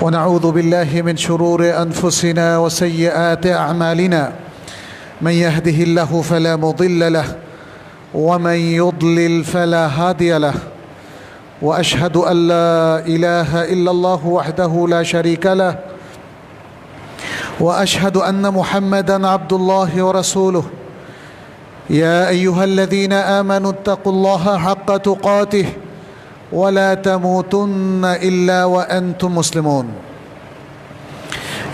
ونعوذ بالله من شرور أنفسنا وسيئات أعمالنا من يهده الله فلا مضل له ومن يضلل فلا هادي له وأشهد أن لا إله إلا الله وحده لا شريك له وأشهد أن محمدًا عبد الله ورسوله يا أيها الذين آمنوا اتقوا الله حق تقاته ولا تموتن إلا وأنتم مسلمون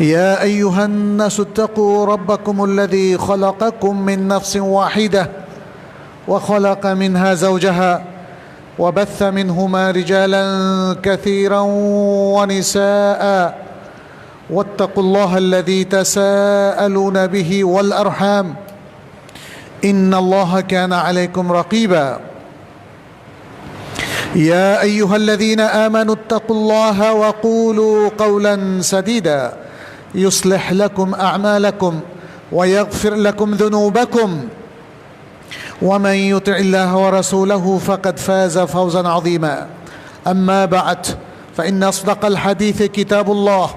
يا أيها الناس اتقوا ربكم الذي خلقكم من نفس واحدة وخلق منها زوجها وبث منهما رجالا كثيرا ونساء واتقوا الله الذي تساءلون به والأرحام إن الله كان عليكم رقيبا يا أيها الذين آمنوا اتقوا الله وقولوا قولا سديدا يصلح لكم أعمالكم ويغفر لكم ذنوبكم ومن يطع الله ورسوله فقد فاز فوزا عظيما أما بعد فإن أصدق الحديث كتاب الله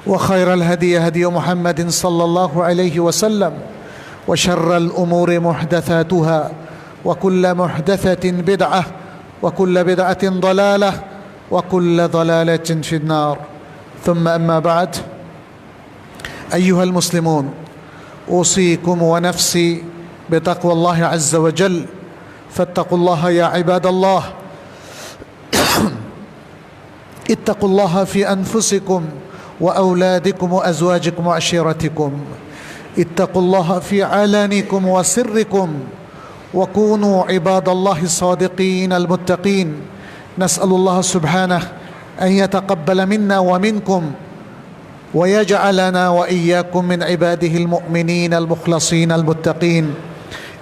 وخير الهدي هدي محمد صلى الله عليه وسلم وشر الأمور محدثاتها وكل محدثة بدعة وكل بدعة ضلالة وكل ضلالة في النار ثم أما بعد أيها المسلمون أوصيكم ونفسي بتقوى الله عز وجل فاتقوا الله يا عباد الله اتقوا الله في أنفسكم وأولادكم وأزواجكم وعشيرتكم اتقوا الله في علانكم وسركم وكونوا عباد الله الصادقين المتقين نسأل الله سبحانه أن يتقبل منا ومنكم ويجعلنا وإياكم من عباده المؤمنين المخلصين المتقين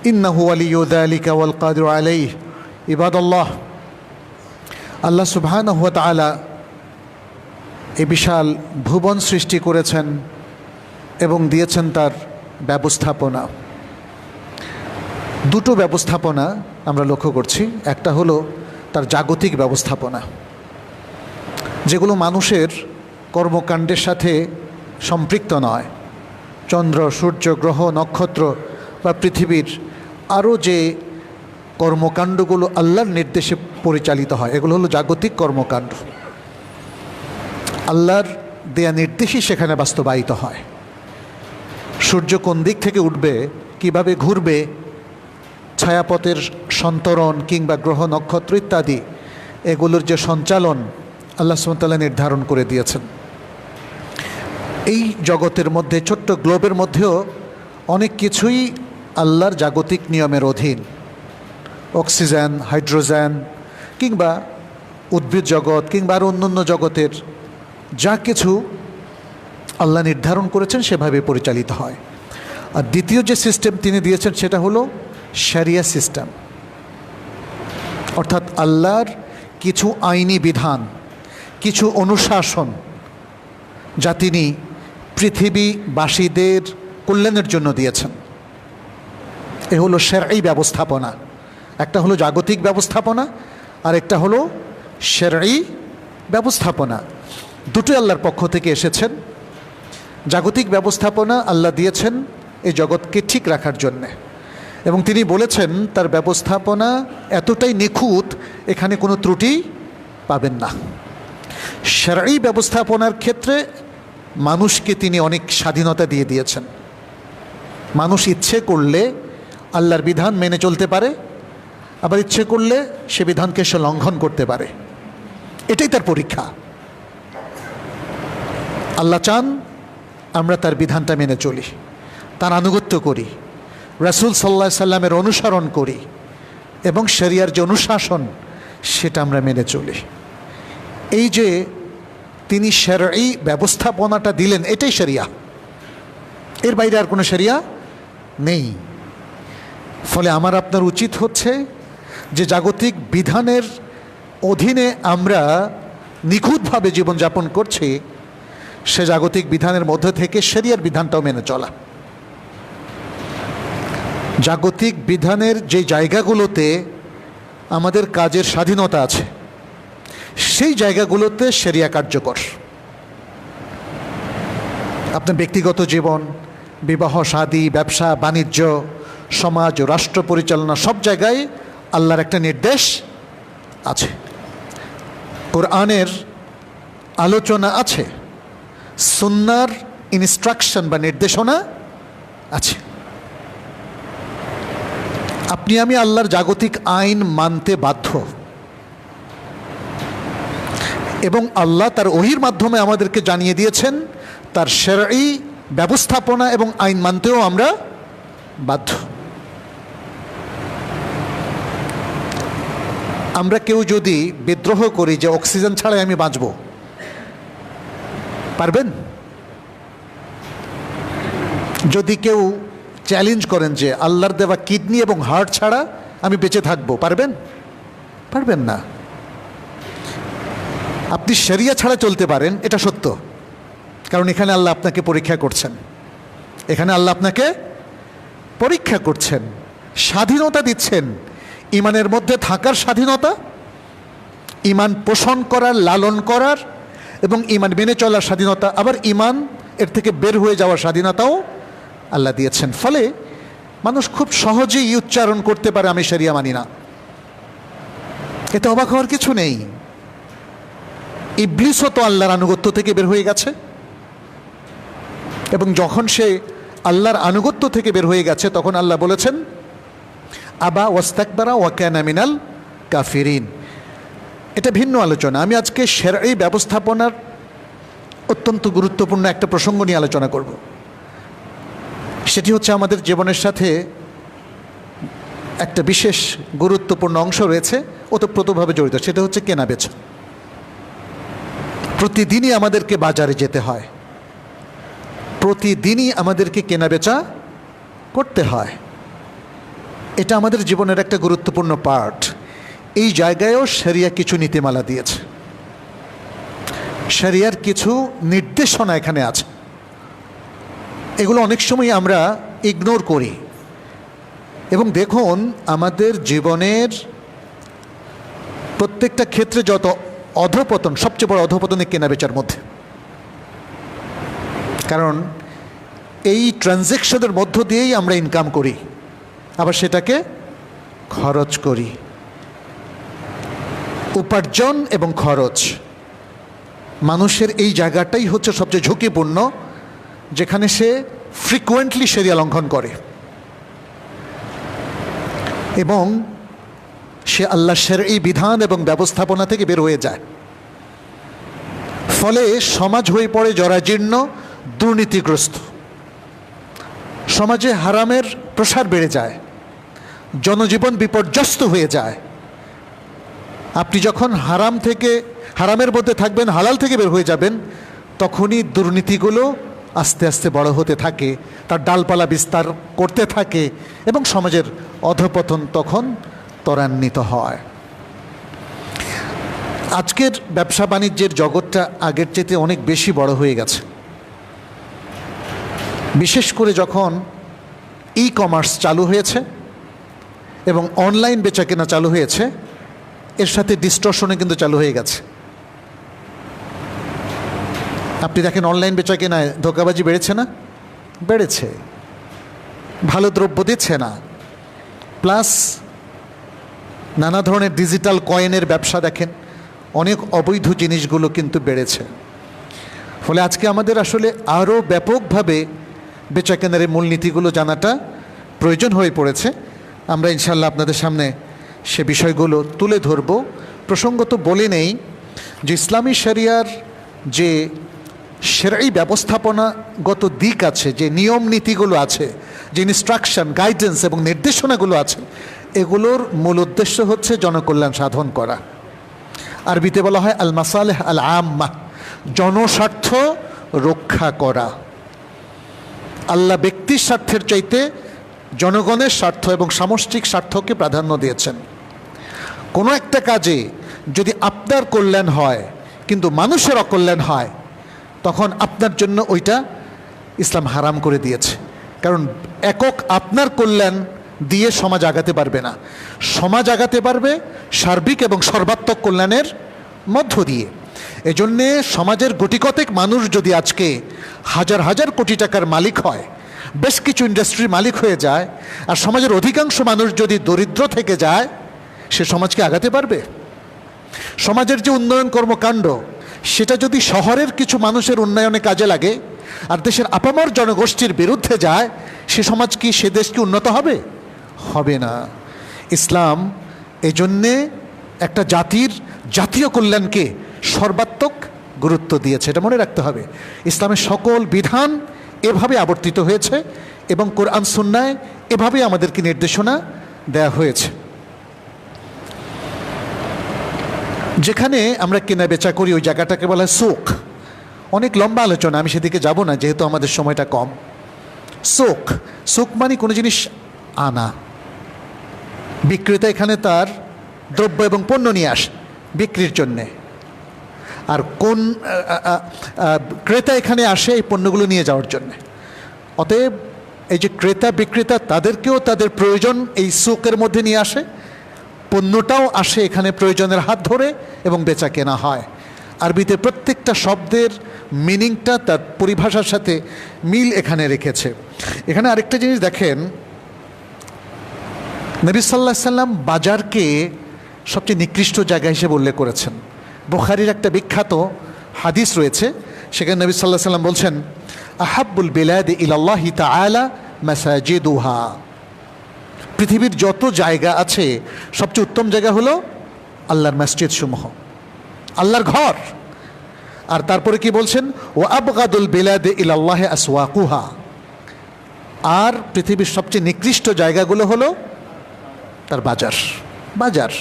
إنه ولي ذلك والقادر عليه عباد الله আল্লাহ সুবহানাহু ওয়া তাআলা এই বিশাল ভুবন সৃষ্টি করেছেন এবং দিয়েছেন তার ব্যবস্থাপনা। দুটো ব্যবস্থাপনা আমরা লক্ষ্য করছি। একটা হলো তার জাগতিক ব্যবস্থাপনা, যেগুলো মানুষের কর্মকাণ্ডের সাথে সম্পৃক্ত নয়। চন্দ্র, সূর্য, গ্রহ, নক্ষত্র বা পৃথিবীর আরও যে কর্মকাণ্ডগুলো আল্লাহর নির্দেশে পরিচালিত হয়, এগুলো হলো জাগতিক কর্মকাণ্ড। আল্লাহর দেয়া নির্দেশই সেখানে বাস্তবায়িত হয়। সূর্য কোন দিক থেকে উঠবে, কিভাবে ঘুরবে, ছায়াপথের সন্তরণ কিংবা গ্রহ নক্ষত্র ইত্যাদি, এগুলোর যে সঞ্চালন আল্লাহ সুবহানাহু ওয়া তাআলা নির্ধারণ করে দিয়েছেন। এই জগতের মধ্যে, ছোট্ট গ্লোবের মধ্যেও অনেক কিছুই আল্লাহর জাগতিক নিয়মের অধীন। অক্সিজেন, হাইড্রোজেন কিংবা উদ্ভিদ জগৎ কিংবা আরও অন্যান্য জগতের যা কিছু আল্লাহ নির্ধারণ করেছেন সেভাবে পরিচালিত হয়। আর দ্বিতীয় যে সিস্টেম তিনি দিয়েছেন সেটা হলো শরিয়া সিস্টেম, অর্থাৎ আল্লাহর কিছু আইনি বিধান, কিছু অনুশাসন যা তিনি পৃথিবীবাসীদের কল্যাণের জন্য দিয়েছেন। এ হলো শরঈ ব্যবস্থাপনা। একটা হলো জাগতিক ব্যবস্থাপনা আর একটা হলো শরঈ ব্যবস্থাপনা। দুটোই আল্লাহর পক্ষ থেকে এসেছেন। জাগতিক ব্যবস্থাপনা আল্লাহ দিয়েছেন এই জগৎকে ঠিক রাখার জন্যে, এবং তিনি বলেছেন তার ব্যবস্থাপনা এতটাই নিখুঁত, এখানে কোনো ত্রুটি পাবেন না। শরঈ ব্যবস্থাপনার ক্ষেত্রে মানুষকে তিনি অনেক স্বাধীনতা দিয়ে দিয়েছেন। মানুষ ইচ্ছে করলে আল্লাহর বিধান মেনে চলতে পারে, আবার ইচ্ছে করলে সে বিধানকে সে লঙ্ঘন করতে পারে। এটাই তার পরীক্ষা। আল্লাহ চান আমরা তার বিধানটা মেনে চলি, তার আনুগত্য করি, রাসূল সাল্লাল্লাহু আলাইহি সাল্লামের অনুসরণ করি এবং শরিয়ার যে অনুশাসন সেটা আমরা মেনে চলি। এই যে তিনি শরঈ ব্যবস্থাপনাটা দিলেন, এটাই শরিয়া। এর বাইরে আর কোনো শরিয়া নেই। ফলে আমার আপনার উচিত হচ্ছে যে জাগতিক বিধানের অধীনে আমরা নিখুঁতভাবে জীবনযাপন করছি, সে জাগতিক বিধানের মধ্যে থেকে শরিয়ার বিধানটাও মেনে চলা। জাগতিক বিধানের যে জায়গাগুলোতে আমাদের কাজের স্বাধীনতা আছে, সেই জায়গাগুলোতে শরিয়া কার্যকর। আপনার ব্যক্তিগত জীবন, বিবাহ শাদী, ব্যবসা বাণিজ্য, সমাজ, রাষ্ট্র পরিচালনা, সব জায়গায় আল্লাহর একটা নির্দেশ আছে, কোরআনের আলোচনা আছে, সুন্নাহর ইনস্ট্রাকশন বা নির্দেশনা আছে। আপনি আমি আল্লাহর জাগতিক আইন মানতে বাধ্য, এবং আল্লাহ তার ওহীর মাধ্যমে আমাদেরকে জানিয়ে দিয়েছেন তার শরঈ ব্যবস্থাপনা এবং আইন মানতেও আমরা বাধ্য। আমরা কেউ যদি বিদ্রোহ করি যে অক্সিজেন ছাড়াই আমি বাঁচব, পারবেন? যদি কেউ চ্যালেঞ্জ করেন যে আল্লাহর দেওয়া কিডনি এবং হার্ট ছাড়া আমি বেঁচে থাকবো, পারবেন? পারবেন না। আপনি শরিয়া ছাড়া চলতে পারেন, এটা সত্য, কারণ এখানে আল্লাহ আপনাকে পরীক্ষা করছেন, এখানে আল্লাহ আপনাকে পরীক্ষা করছেন, স্বাধীনতা দিচ্ছেন, ইমানের মধ্যে থাকার স্বাধীনতা, ইমান পোষণ করার, লালন করার এবং ইমান মেনে চলার স্বাধীনতা, আবার ইমান এর থেকে বের হয়ে যাওয়ার স্বাধীনতাও আল্লাহ দিয়েছেন। ফলে মানুষ খুব সহজেই উচ্চারণ করতে পারে আমি শরিয়া মানি না, এতে অবাক হওয়ার কিছু নেই। ইবলিসও তো আল্লাহর আনুগত্য থেকে বের হয়ে গেছে, এবং যখন সে আল্লাহর আনুগত্য থেকে বের হয়ে গেছে তখন আল্লাহ বলেছেন আবা ওয়াস্তাকবারা ওয়া কানা মিনাল কাফিরিন। এটা ভিন্ন আলোচনা। আমি আজকে শরঈ ব্যবস্থাপনার অত্যন্ত গুরুত্বপূর্ণ একটা প্রসঙ্গ নিয়ে আলোচনা করব। সেটি হচ্ছে আমাদের জীবনের সাথে একটা বিশেষ গুরুত্বপূর্ণ অংশ রয়েছে, ওতপ্রোতভাবে জড়িত, সেটা হচ্ছে কেনাবেচা। প্রতিদিনই আমাদেরকে বাজারে যেতে হয়, প্রতিদিনই আমাদেরকে কেনাবেচা করতে হয়, এটা আমাদের জীবনের একটা গুরুত্বপূর্ণ পার্ট। এই জায়গায়ও শরিয়া কিছু নীতিমালা দিয়েছে, শরিয়ার কিছু নির্দেশনা এখানে আছে। এগুলো অনেক সময় আমরা ইগনোর করি, এবং দেখুন আমাদের জীবনের প্রত্যেকটা ক্ষেত্রে যত অধঃপতন, সবচেয়ে বড় অধঃপতন কেনাবেচার মধ্যে, কারণ এই ট্রানজ্যাকশনের মধ্য দিয়েই আমরা ইনকাম করি, আবার সেটাকে খরচ করি। উপার্জন এবং খরচ, মানুষের এই জায়গাটাই হচ্ছে সবচেয়ে ঝুঁকিপূর্ণ, যেখানে সে ফ্রিকুয়েন্টলি শরিয়া লঙ্ঘন করে এবং সে আল্লাহ শরঈ বিধান এবং ব্যবস্থাপনা থেকে বের হয়ে যায়। ফলে সমাজ হয়ে পড়ে জরাজীর্ণ, দুর্নীতিগ্রস্ত, সমাজে হারামের প্রসার বেড়ে যায়, জনজীবন বিপর্যস্ত হয়ে যায়। আপনি যখন হারামের মধ্যে থাকবেন, হালাল থেকে বের হয়ে যাবেন, তখনই দুর্নীতিগুলো আস্তে আস্তে বড় হতে থাকে, তার ডালপালা বিস্তার করতে থাকে এবং সমাজের অধঃপতন তখন ত্বরান্বিত হয়। আজকের ব্যবসা বাণিজ্যের জগৎটা আগের চেয়ে অনেক বেশি বড় হয়ে গেছে, বিশেষ করে যখন ই কমার্স চালু হয়েছে এবং অনলাইন বেচাকেনা চালু হয়েছে, এর সাথে ডিস্টর্শনে কিন্তু চালু হয়ে গেছে। আপনি দেখেন অনলাইন বেচাকেনায় ধোঁকাবাজি বেড়েছে না? বেড়েছে। ভালো দ্রব্য দিচ্ছে না, প্লাস নানা ধরনের ডিজিটাল কয়েনের ব্যবসা দেখেন, অনেক অবৈধ জিনিসগুলো কিন্তু বেড়েছে। ফলে আজকে আমাদের আসলে আরও ব্যাপকভাবে বেচাকেনার মূলনীতিগুলো জানাটা প্রয়োজন হয়ে পড়েছে। আমরা ইনশাল্লাহ আপনাদের সামনে সে বিষয়গুলো তুলে ধরব। প্রসঙ্গত বলে নেই যে ইসলামী শরিয়ার যে শরঈ ব্যবস্থাপনাগত দিক আছে, যে নিয়ম নীতিগুলো আছে, যে ইনস্ট্রাকশন, গাইডেন্স এবং নির্দেশনাগুলো আছে, এগুলোর মূল উদ্দেশ্য হচ্ছে জনকল্যাণ সাধন করা। আরবিতে বলা হয় আল মাসালেহ আল আম্মা, জনস্বার্থ রক্ষা করা। আল্লাহ ব্যক্তির স্বার্থের চাইতে জনগণের স্বার্থ এবং সামষ্টিক স্বার্থকে প্রাধান্য দিয়েছেন। কোনো একটা কাজে যদি আপনার কল্যাণ হয় কিন্তু মানুষের অকল্যাণ হয়, তখন আপনার জন্য ওইটা ইসলাম হারাম করে দিয়েছে। কারণ একক আপনার কল্যাণ দিয়ে সমাজ আগাতে পারবে না, সমাজ আগাতে পারবে সার্বিক এবং সর্বাত্মক কল্যাণের মধ্য দিয়ে। এজন্যে সমাজের গুটিকতেক মানুষ যদি আজকে হাজার হাজার কোটি টাকার মালিক হয়, বেশ কিছু ইন্ডাস্ট্রির মালিক হয়ে যায়, আর সমাজের অধিকাংশ মানুষ যদি দরিদ্র থেকে যায়, সে সমাজকে আগাতে পারবে? সমাজের যে উন্নয়ন কর্মকাণ্ড, সেটা যদি শহরের কিছু মানুষের উন্নয়নে কাজে লাগে আর দেশের আপামর জনগোষ্ঠীর বিরুদ্ধে যায়, সে সমাজ কি, সে দেশ কি উন্নত হবে? হবে না। ইসলাম এজন্যে একটা জাতির জাতীয় কল্যাণকে সর্বাত্মক গুরুত্ব দিয়েছে, এটা মনে রাখতে হবে। ইসলামের সকল বিধান এভাবে আবর্তিত হয়েছে এবং কোরআন সুন্নায় এভাবে আমাদেরকে নির্দেশনা দেয়া হয়েছে। যেখানে আমরা কেনা বেচা করি ওই জায়গাটাকে বলা হয় সুক। অনেক লম্বা আলোচনা, আমি সেদিকে যাব না যেহেতু আমাদের সময়টা কম। সুক, সুক মানে কোনো জিনিস আনা। বিক্রেতা এখানে তার দ্রব্য এবং পণ্য নিয়ে আসে বিক্রির জন্যে, আর কোন ক্রেতা এখানে আসে এই পণ্যগুলো নিয়ে যাওয়ার জন্যে। অতএব এই যে ক্রেতা বিক্রেতা, তাদেরকেও তাদের প্রয়োজন এই সুকের মধ্যে নিয়ে আসে, পণ্যটাও আসে এখানে প্রয়োজনের হাত ধরে এবং বেচা কেনা হয়। আরবিতে প্রত্যেকটা শব্দের মিনিংটা তার পরিভাষার সাথে মিল এখানে রেখেছে। এখানে আরেকটা জিনিস দেখেন, নবী সাল্লাল্লাহু আলাইহি সাল্লাম বাজারকে সবচেয়ে নিকৃষ্ট জায়গা হিসেবে উল্লেখ করেছেন। বুখারীর একটা বিখ্যাত হাদিস রয়েছে, সেখানে নবী সাল্লাল্লাহু আলাইহি সাল্লাম বলছেন, আহাব্বুল বিলাদি ইলাল্লাহি তাআলা মাসাজিদুহা। পৃথিবীর যত জায়গা আছে সবচেয়ে উত্তম জায়গা হলো আল্লাহর মসজিদ সমূহ, আল্লাহর ঘর। আর তারপরে কি বলছেন, ও আবগাদুল বিলাদি ইলাল্লাহি আসওয়াকুহা। আর পৃথিবীর সবচেয়ে নিকৃষ্ট জায়গাগুলো হলো তার বাজার। বাজার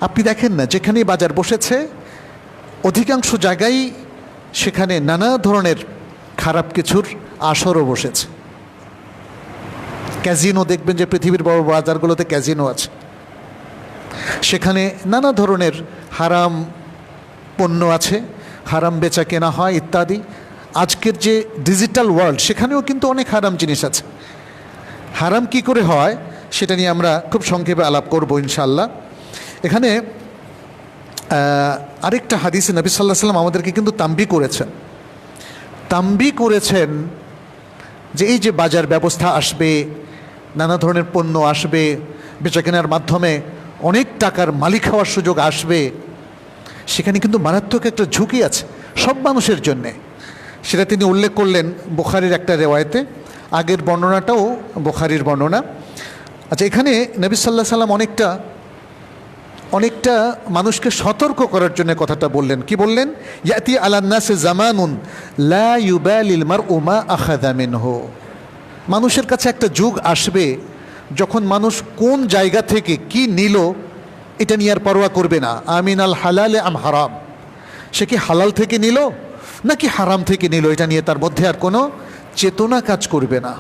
আপনি দেখেন না, যেখানেই বাজার বসেছে অধিকাংশ জায়গায় সেখানে নানা ধরনের খারাপ কিছুর আসরও বসেছে। ক্যাজিনো দেখবেন যে পৃথিবীর বড় বাজারগুলোতে ক্যাজিনো আছে, সেখানে নানা ধরনের হারাম পণ্য আছে, হারাম বেচা কেনা হয় ইত্যাদি। আজকের যে ডিজিটাল ওয়ার্ল্ড, সেখানেও কিন্তু অনেক হারাম জিনিস আছে। হারাম কি করে হয় সেটা নিয়ে আমরা খুব সংক্ষেপে আলাপ করব ইনশাআল্লাহ। এখানে আরেকটা হাদিসে নবী সাল্লাল্লাহু আলাইহি সাল্লাম আমাদেরকে কিন্তু তাম্বি করেছেন যে এই যে বাজার ব্যবস্থা আসবে, নানা ধরনের পণ্য আসবে, বেচা কেনার মাধ্যমে অনেক টাকার মালিক হওয়ার সুযোগ আসবে, সেখানে কিন্তু মারাত্মক একটা ঝুঁকি আছে সব মানুষের জন্যে। সেটা তিনি উল্লেখ করলেন বুখারীর একটা রেওয়ায়েতে। আগের বর্ণনাটাও বুখারীর বর্ণনা। আচ্ছা, এখানে নবী সাল্লাল্লাহু আলাইহি সাল্লাম অনেকটা মানুষকে সতর্ক করার জন্য কথাটা বললেন। কি বললেন? ইয়াতি আলান নাসি জামানুন লা ইউবালিল মারউ মা আখাযা মিনহু। মানুষের কাছে একটা যুগ আসবে যখন মানুষ কোন জায়গা থেকে কি নিল এটা নিয়ে আর পরোয়া করবে না। আমিনাল হালালে আম হারাম, সে কি হালাল থেকে নিল নাকি হারাম থেকে নিল, এটা নিয়ে তার মধ্যে আর কোনো চেতনা কাজ করবে না।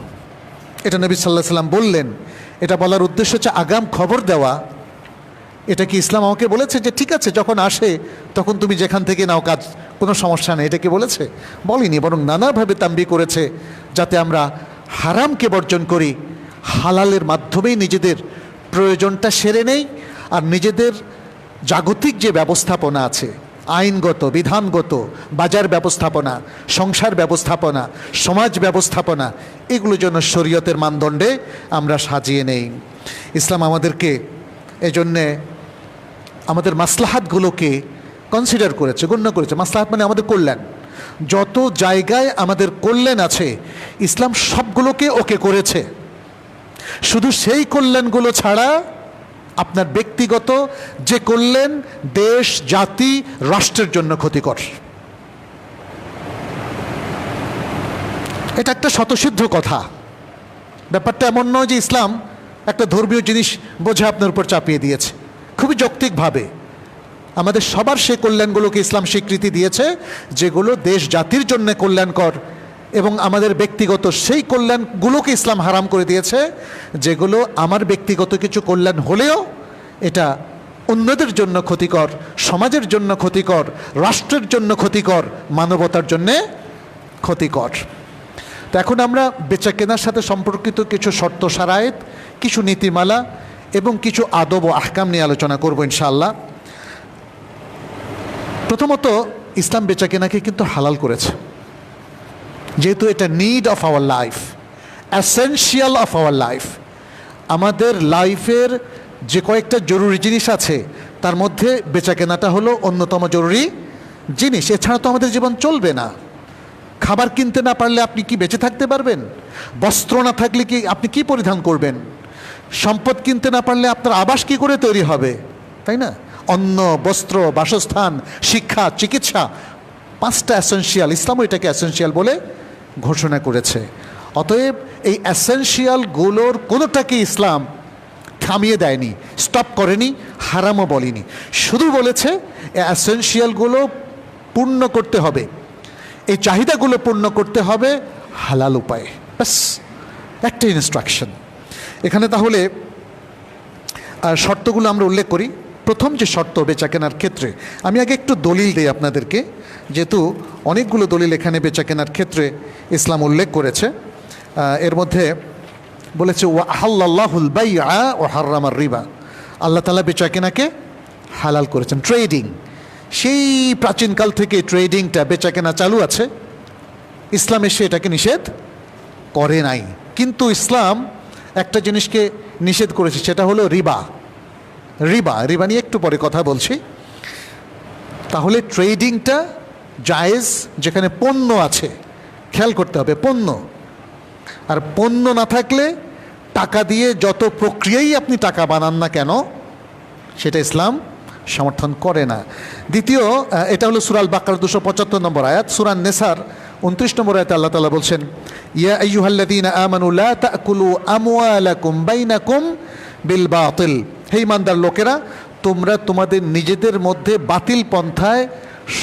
এটা নবী সাল্লাল্লাহু আলাইহি সাল্লাম বললেন। এটা বলার উদ্দেশ্য হচ্ছে আগাম খবর দেওয়া। এটা কি ইসলাম আমাকে বলেছে যে ঠিক আছে যখন আসে তখন তুমি যেখান থেকে নাও, কাজ কোনো সমস্যা নেই, এটা কি বলেছে? বলেনি, বরং নানাভাবে তাম্বি করেছে যাতে আমরা হারামকে বর্জন করি, হালালের মাধ্যমেই নিজেদের প্রয়োজনটা সেরে নেই। আর নিজেদের জাগতিক যে ব্যবস্থাপনা আছে, আইনগত, বিধানগত, বাজার ব্যবস্থাপনা, সংসার ব্যবস্থাপনা, সমাজ ব্যবস্থাপনা, এগুলো যেন শরীয়তের মানদণ্ডে আমরা সাজিয়ে নেই। ইসলাম আমাদেরকে এজন্যে আমাদের মাসলাহাতগুলোকে কনসিডার করেছে, গণ্য করেছে। মাসলাহাত মানে আমাদের কল্যাণ। যত জায়গায় আমাদের কল্যাণ আছে ইসলাম সবগুলোকে ওকে করেছে। শুধু সেই কল্যাণগুলো ছাড়া আপনার ব্যক্তিগত যে কল্যাণ দেশ, জাতি, রাষ্ট্রের জন্য ক্ষতিকর, এটা একটা স্বতঃসিদ্ধ কথা। ব্যাপারটা এমন নয় যে ইসলাম একটা ধর্মীয় জিনিস বোঝা আপনার উপর চাপিয়ে দিয়েছে। খুবই যৌক্তিকভাবে আমাদের সবার সেই কল্যাণগুলোকে ইসলাম স্বীকৃতি দিয়েছে যেগুলো দেশ জাতির জন্য কল্যাণকর, এবং আমাদের ব্যক্তিগত সেই কল্যাণগুলোকে ইসলাম হারাম করে দিয়েছে যেগুলো আমার ব্যক্তিগত কিছু কল্যাণ হলেও এটা অন্যদের জন্য ক্ষতিকর, সমাজের জন্য ক্ষতিকর, রাষ্ট্রের জন্য ক্ষতিকর, মানবতার জন্যে ক্ষতিকর। তো এখন আমরা বেচা কেনার সাথে সম্পর্কিত কিছু শর্ত শারায়েত, কিছু নীতিমালা এবং কিছু আদব ও আহকাম নিয়ে আলোচনা করব ইনশাআল্লাহ। প্রথমত ইসলাম বেচাকেনাকে কিন্তু হালাল করেছে, যেহেতু এটা need of our life, essential of our life. আমাদের লাইফের যে কয়েকটা জরুরি জিনিস আছে তার মধ্যে বেচাকেনাটা হলো অন্যতম জরুরি জিনিস। এছাড়া তো আমাদের জীবন চলবে না। খাবার কিনতে না পারলে আপনি কি বেঁচে থাকতে পারবেন? বস্ত্র না থাকলে কি আপনি কি পরিধান করবেন? সম্পদ কিনতে না পারলে আপনার আবাস কি করে তৈরি হবে, তাই না? অন্ন, বস্ত্র, বাসস্থান, শিক্ষা, চিকিৎসা, পাঁচটা অ্যাসেনশিয়াল। ইসলামও এটাকে অ্যাসেনশিয়াল বলে ঘোষণা করেছে। অতএব এই অ্যাসেনশিয়ালগুলোর কোনোটাকে ইসলাম থামিয়ে দেয়নি, স্টপ করেনি, হারামও বলেনি। শুধু বলেছে এই অ্যাসেনশিয়ালগুলো পূর্ণ করতে হবে, এই চাহিদাগুলো পূর্ণ করতে হবে হালাল উপায়ে। ব্যাস একটা ইনস্ট্রাকশন এখানে। তাহলে শর্তগুলো আমরা উল্লেখ করি। প্রথম যে শর্ত বেচাকেনার ক্ষেত্রে, আমি আগে একটু দলিল দিই আপনাদেরকে, যেহেতু অনেকগুলো দলিল এখানে বেচাকেনার ক্ষেত্রে ইসলাম উল্লেখ করেছে। এর মধ্যে বলেছে ওয়া আহাল্লাল্লাহুল বাইআ ওয়া হাররামার রিবা, আল্লাহ তাআলা বেচাকেনাকে হালাল করেছেন। ট্রেডিং, সেই প্রাচীনকাল থেকে ট্রেডিংটা, বেচাকেনা চালু আছে। ইসলাম এসে এটাকে নিষেধ করে নাই, কিন্তু ইসলাম একটা জিনিসকে নিষেধ করেছে, সেটা হলো রিবা। রিবা নিয়ে একটু পরে কথা বলছি। তাহলে ট্রেডিংটা জায়েজ যেখানে পণ্য আছে, খেয়াল করতে হবে পণ্য। আর পণ্য না থাকলে টাকা দিয়ে যত প্রক্রিয়াই আপনি টাকা বানান না কেন, সেটা ইসলাম সমর্থন করে না। দ্বিতীয়, এটা হলো সূরা আল বাকারা 275 নম্বর আয়াত। সূরা নেসার 29 নম্বর আয়াতে আল্লাহ তাআলা বলছেন, ইয়া আইয়ুহাল্লাযীনা আমানু লা তাকুলু আমওয়ালাকুম বাইনাকুম বিল বাতিল, হে ঈমানদার লোকেরা, তোমরা তোমাদের নিজেদের মধ্যে বাতিল পন্থায়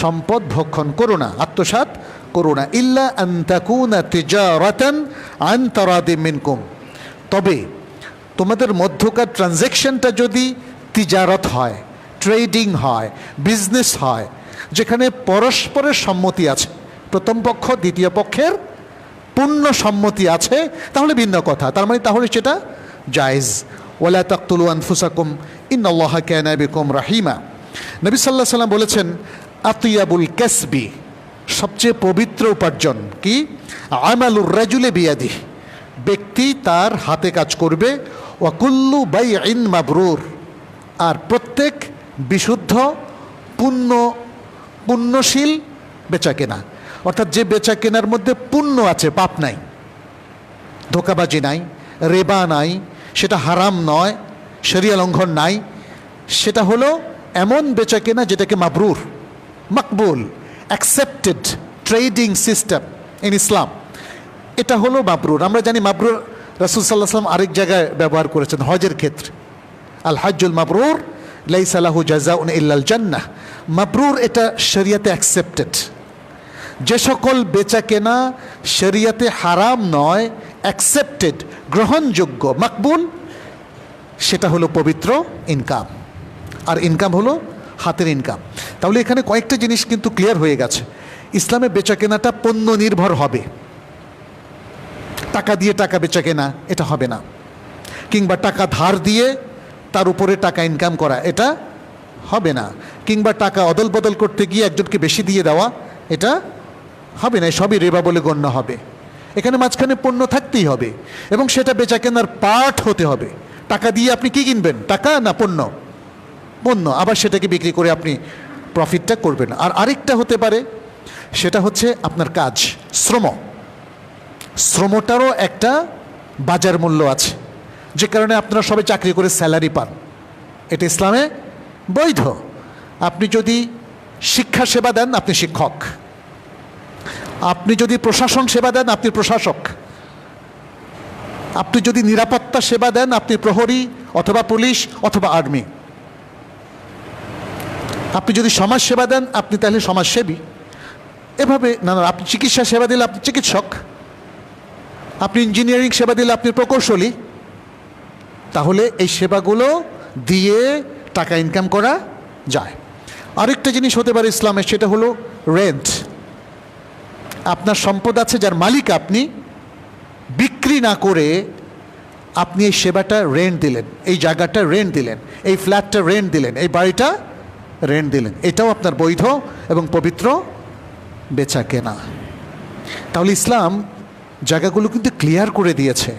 সম্পদ ভক্ষণ করো না, আত্মসাৎ করো না। ইল্লা আন তাকুনা তিজারাতান আন তারাদিম মিনকুম, তবে তোমাদের মধ্যকার ট্রানজ্যাকশনটা যদি তিজারত হয়, ট্রেডিং হয়, বিজনেস হয়, যেখানে পরস্পরের সম্মতি আছে, প্রথম পক্ষ দ্বিতীয় পক্ষের পূর্ণ সম্মতি আছে, তাহলে ভিন্ন কথা। তার মানে তাহলে সেটা জায়েজ। ওয়ালা তাকতুলু আনফুসাকুম ইন্নাল্লাহা কানা বিকুম রাহিমা। নবী সাল্লাল্লাহু আলাইহি ওয়াসাল্লাম বলেছেন, আতিয়াবুল কাসবি, সবচেয়ে পবিত্র উপার্জন কি? আমালুর রাজুলি বিয়াদিহি, ব্যক্তি তার হাতে কাজ করবে। ওয়া কুল্লু বাইইন মাবরুর, আর প্রত্যেক বিশুদ্ধ পুণ্যশীল বেচাকেনা, অর্থাৎ যে বেচাকেনার মধ্যে পুণ্য আছে, পাপ নাই, ধোঁকাবাজি নাই, রেবা নাই, সেটা হারাম নয়, শরিয়া লঙ্ঘন নাই, সেটা হলো এমন বেচাকেনা যেটাকে মাবরুর, মকবুল, accepted trading system in Islam, এটা হলো মাবরুর। আমরা জানি মাবরুর রাসূল সাল্লাল্লাহু আলাইহি ওয়াসাল্লাম আরেক জায়গায় ব্যবহার করেছেন হজের ক্ষেত্রে, আল হাজ্জুল মাবরুর লাইসা লাহু জাযাউন ইল্লাল জান্নাহ। মাবরুর এটা শরিয়াতে অ্যাকসেপ্টেড। যে সকল বেচাকেনা শরিয়াতে হারাম নয়, অ্যাকসেপ্টেড, গ্রহণযোগ্য, মকবুল, সেটা হলো পবিত্র ইনকাম। আর ইনকাম হলো হাতের ইনকাম। তাহলে এখানে কয়েকটা জিনিস কিন্তু ক্লিয়ার হয়ে গেছে। ইসলামে বেচাকেনাটা পণ্য নির্ভর হবে, টাকা দিয়ে টাকা বেচাকেনা এটা হবে না, কিংবা টাকা ধার দিয়ে তার উপরে টাকা ইনকাম করা এটা হবে না, কিংবা টাকা অদল বদল করতে গিয়ে একজনকে বেশি দিয়ে দেওয়া এটা হবে না। সবই রিবা বলে গণ্য হবে। এখানে মাঝখানে পণ্য থাকতেই হবে এবং সেটা বেচাকেনার পার্ট হতে হবে। টাকা দিয়ে আপনি কি কিনবেন? টাকা না পণ্য? পণ্য। আবার সেটাকে বিক্রি করে আপনি প্রফিটটা করবেন। আর আরেকটা হতে পারে, সেটা হচ্ছে আপনার কাজ, শ্রম। শ্রমটারও একটা বাজার মূল্য আছে, যে কারণে আপনারা সবাই চাকরি করে স্যালারি পান, এটা ইসলামে বৈধ। আপনি যদি শিক্ষা সেবা দেন, আপনি শিক্ষক। আপনি যদি প্রশাসন সেবা দেন, আপনি প্রশাসক। আপনি যদি নিরাপত্তা সেবা দেন, আপনি প্রহরী অথবা পুলিশ অথবা আর্মি। আপনি যদি সমাজ সেবা দেন, আপনি তাহলে সমাজসেবী। এভাবে নানা, আপনি চিকিৎসা সেবা দিলে আপনি চিকিৎসক, আপনি ইঞ্জিনিয়ারিং সেবা দিলে আপনি প্রকৌশলী। তাহলে এই সেবাগুলো দিয়ে টাকা ইনকাম করা যায়। আরেকটা জিনিস হতে পারে ইসলামে, সেটা হলো রেন্ট। আপনার সম্পদ আছে, যার মালিক আপনি, বিক্রি না করে আপনি এই সেবাটা রেন্ট দিলেন, এই জায়গাটা রেন্ট দিলেন, এই ফ্ল্যাটটা রেন্ট দিলেন, এই বাড়িটা রেন্ট দিলেন, এটাও আপনার বৈধ এবং পবিত্র বেচা কেনা। তাহলে ইসলাম জায়গাগুলো কিন্তু ক্লিয়ার করে দিয়েছে,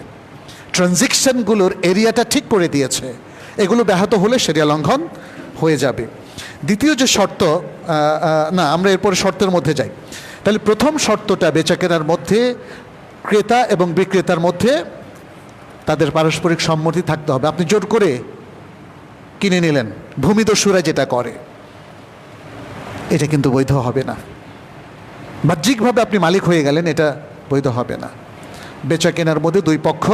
ট্রানজ্যাকশনগুলোর এরিয়াটা ঠিক করে দিয়েছে। এগুলো ব্যাহত হলে শরিয়া লঙ্ঘন হয়ে যাবে। দ্বিতীয় যে শর্ত, না আমরা এরপরে শর্তের মধ্যে যাই। তাহলে প্রথম শর্তটা বেচা কেনার মধ্যে ক্রেতা এবং বিক্রেতার মধ্যে তাদের পারস্পরিক সম্মতি থাকতে হবে। আপনি জোর করে কিনে নিলেন, ভূমিদস্যুরা যেটা করে, এটা কিন্তু বৈধ হবে না। বাহ্যিকভাবে আপনি মালিক হয়ে গেলেন, এটা বৈধ হবে না। বেচা কেনার মধ্যে দুই পক্ষ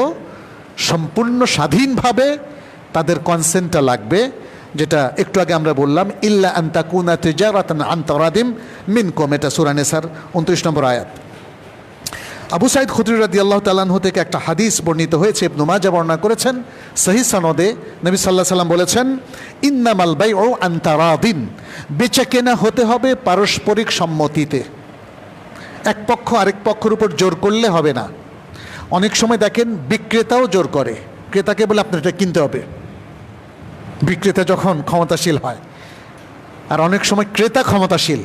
সম্পূর্ণ স্বাধীনভাবে তাদের কনসেন্টটা লাগবে, যেটা একটু আগে আমরা বললাম, ইল্লা আন তাকুনা তিজারাতান আন তারাদিম মিনকুম, এটা সূরা নিসার 29 নম্বর আয়াত। আবু সাঈদ খুদরি রাদিয়াল্লাহু তাআলা আনহু থেকে একটা হাদিস বর্ণিত হয়েছে, ইবনে মাজাহ বর্ণনা করেছেন সহিহ সনদে। নবী সাল্লাল্লাহু আলাইহি সাল্লাম বলেছেন, ইন্নামাল বাইউ আন তারাদিন, বেচা কেনা হতে হবে পারস্পরিক সম্মতিতে। এক পক্ষ আরেক পক্ষের উপর জোর করলে হবে না। অনেক সময় দেখেন বিক্রেতাও জোর করে, ক্রেতাকে বলে আপনার এটা কিনতে হবে, বিক্রেতা যখন ক্ষমতাশীল হয়। আর অনেক সময় ক্রেতা ক্ষমতাশীল,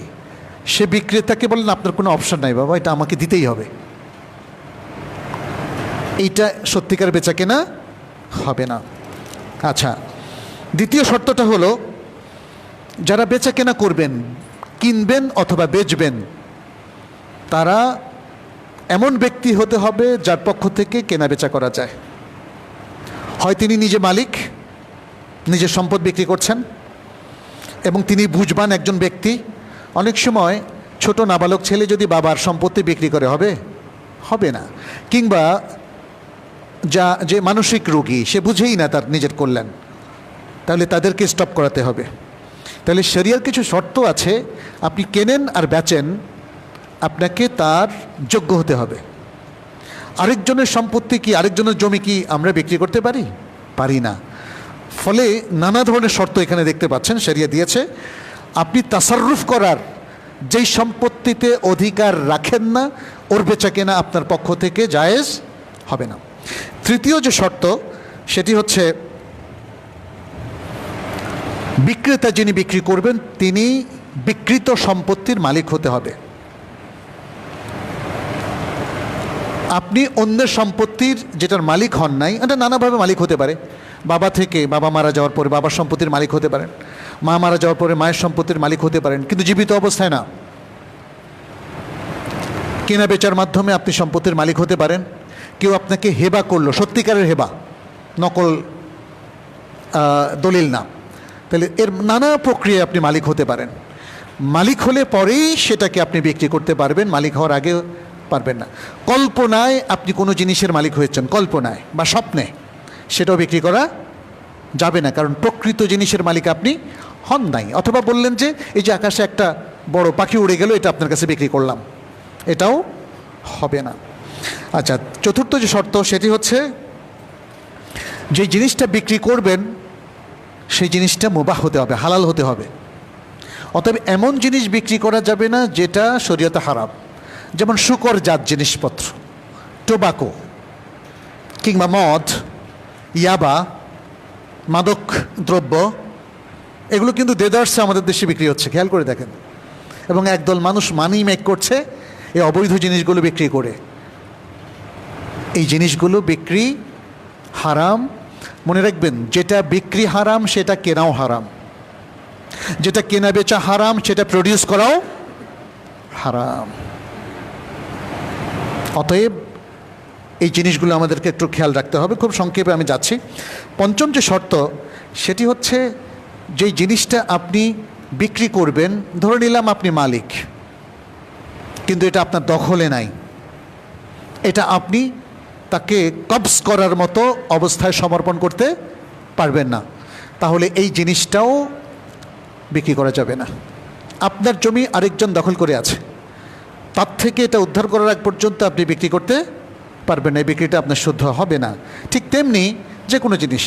সে বিক্রেতাকে বলেন আপনার কোনো অপশন নাই বাবা, এটা আমাকে দিতেই হবে। এইটা সত্যিকার বেচা কেনা হবে না। আচ্ছা, দ্বিতীয় শর্তটা হলো, যারা বেচা কেনা করবেন, কিনবেন অথবা বেচবেন, তারা এমন ব্যক্তি হতে হবে যার পক্ষ থেকে কেনা বেচা করা যায়। হয় তিনি নিজে মালিক, নিজের সম্পদ বিক্রি করছেন এবং তিনি বুঝবান একজন ব্যক্তি। অনেক সময় ছোট নাবালক ছেলে যদি বাবার সম্পত্তি বিক্রি করে হবে না। কিংবা যে মানসিক রোগী, সে বুঝেই না তার নিজের কল্যাণ, তাহলে তাদেরকে স্টপ করাতে হবে। তাহলে শরিয়ার কিছু শর্ত আছে, আপনি কেনেন আর বেচেন, আপনাকে তার যোগ্য হতে হবে। আরেকজনের সম্পত্তি কি, আরেকজনের জমি কি আমরা বিক্রি করতে পারি না। ফলে নানা ধরনের শর্ত এখানে দেখতে পাচ্ছেন শরিয়া দিয়েছে। আপনি তাসাররুফ করার যেই সম্পত্তিতে অধিকার রাখেন না, ওর বেচা কেনা আপনার পক্ষ থেকে জায়েজ হবে না। তৃতীয় যে শর্ত, সেটি হচ্ছে বিক্রেতা যিনি বিক্রি করবেন, তিনি বিক্রিত সম্পত্তির মালিক হতে হবে। আপনি অন্যের সম্পত্তির যেটার মালিক হন নাই, এটা নানাভাবে মালিক হতে পারে। বাবা মারা যাওয়ার পরে বাবার সম্পত্তির মালিক হতে পারেন, মা মারা যাওয়ার পরে মায়ের সম্পত্তির মালিক হতে পারেন, কিন্তু জীবিত অবস্থায় না। কেনা বেচার মাধ্যমে আপনি সম্পত্তির মালিক হতে পারেন। কেউ আপনাকে হেবা করলো, সত্যিকারের হেবা, নকল দলিল না, তাহলে এর নানা প্রক্রিয়ায় আপনি মালিক হতে পারেন। মালিক হলে পরেই সেটাকে আপনি বিক্রি করতে পারবেন, মালিক হওয়ার আগে পারবেন না। কল্পনায় আপনি কোনো জিনিসের মালিক হয়েছেন, কল্পনায় বা স্বপ্নে, সেটাও বিক্রি করা যাবে না, কারণ প্রকৃত জিনিসের মালিক আপনি হন নাই। অথবা বললেন যে এই যে আকাশে একটা বড় পাখি উড়ে গেল, এটা আপনার কাছে বিক্রি করলাম, এটাও হবে না। আচ্ছা, চতুর্থ যে শর্ত, সেটি হচ্ছে যে জিনিসটা বিক্রি করবেন সেই জিনিসটা মুবাহ হতে হবে, হালাল হতে হবে। অতএব এমন জিনিস বিক্রি করা যাবে না যেটা শরীয়তে হারাম, যেমন শুকরজাত জিনিসপত্র, টোবাকো কিংবা মদ, ইয়াবা, মাদক দ্রব্য, এগুলো কিন্তু দেদার্সে আমাদের দেশে বিক্রি হচ্ছে, খেয়াল করে দেখেন। এবং একদল মানুষ মানি মেক করছে এই অবৈধ জিনিসগুলো বিক্রি করে। এই জিনিসগুলো বিক্রি হারাম। মনে রাখবেন, যেটা বিক্রি হারাম সেটা কেনাও হারাম, যেটা কেনা বেচা হারাম সেটা প্রডিউস করাও হারাম। অতএব এই জিনিসগুলো আমাদেরকে একটু খেয়াল রাখতে হবে। খুব সংক্ষেপে আমি যাচ্ছি। পঞ্চম যে শর্ত, সেটি হচ্ছে যেই জিনিসটা আপনি বিক্রি করবেন, ধরে নিলাম আপনি মালিক, কিন্তু এটা আপনার দখলে নাই, এটা আপনি তাকে কবজ করার মতো অবস্থায় সমর্পণ করতে পারবেন না, তাহলে এই জিনিসটাও বিক্রি করা যাবে না। আপনার জমি আরেকজন দখল করে আছে, তার থেকে এটা উদ্ধার করার আগ পর্যন্ত আপনি বিক্রি করতে পারবেন না, এই বিক্রিটা আপনার শুদ্ধ হবে না। ঠিক তেমনি যে কোনো জিনিস,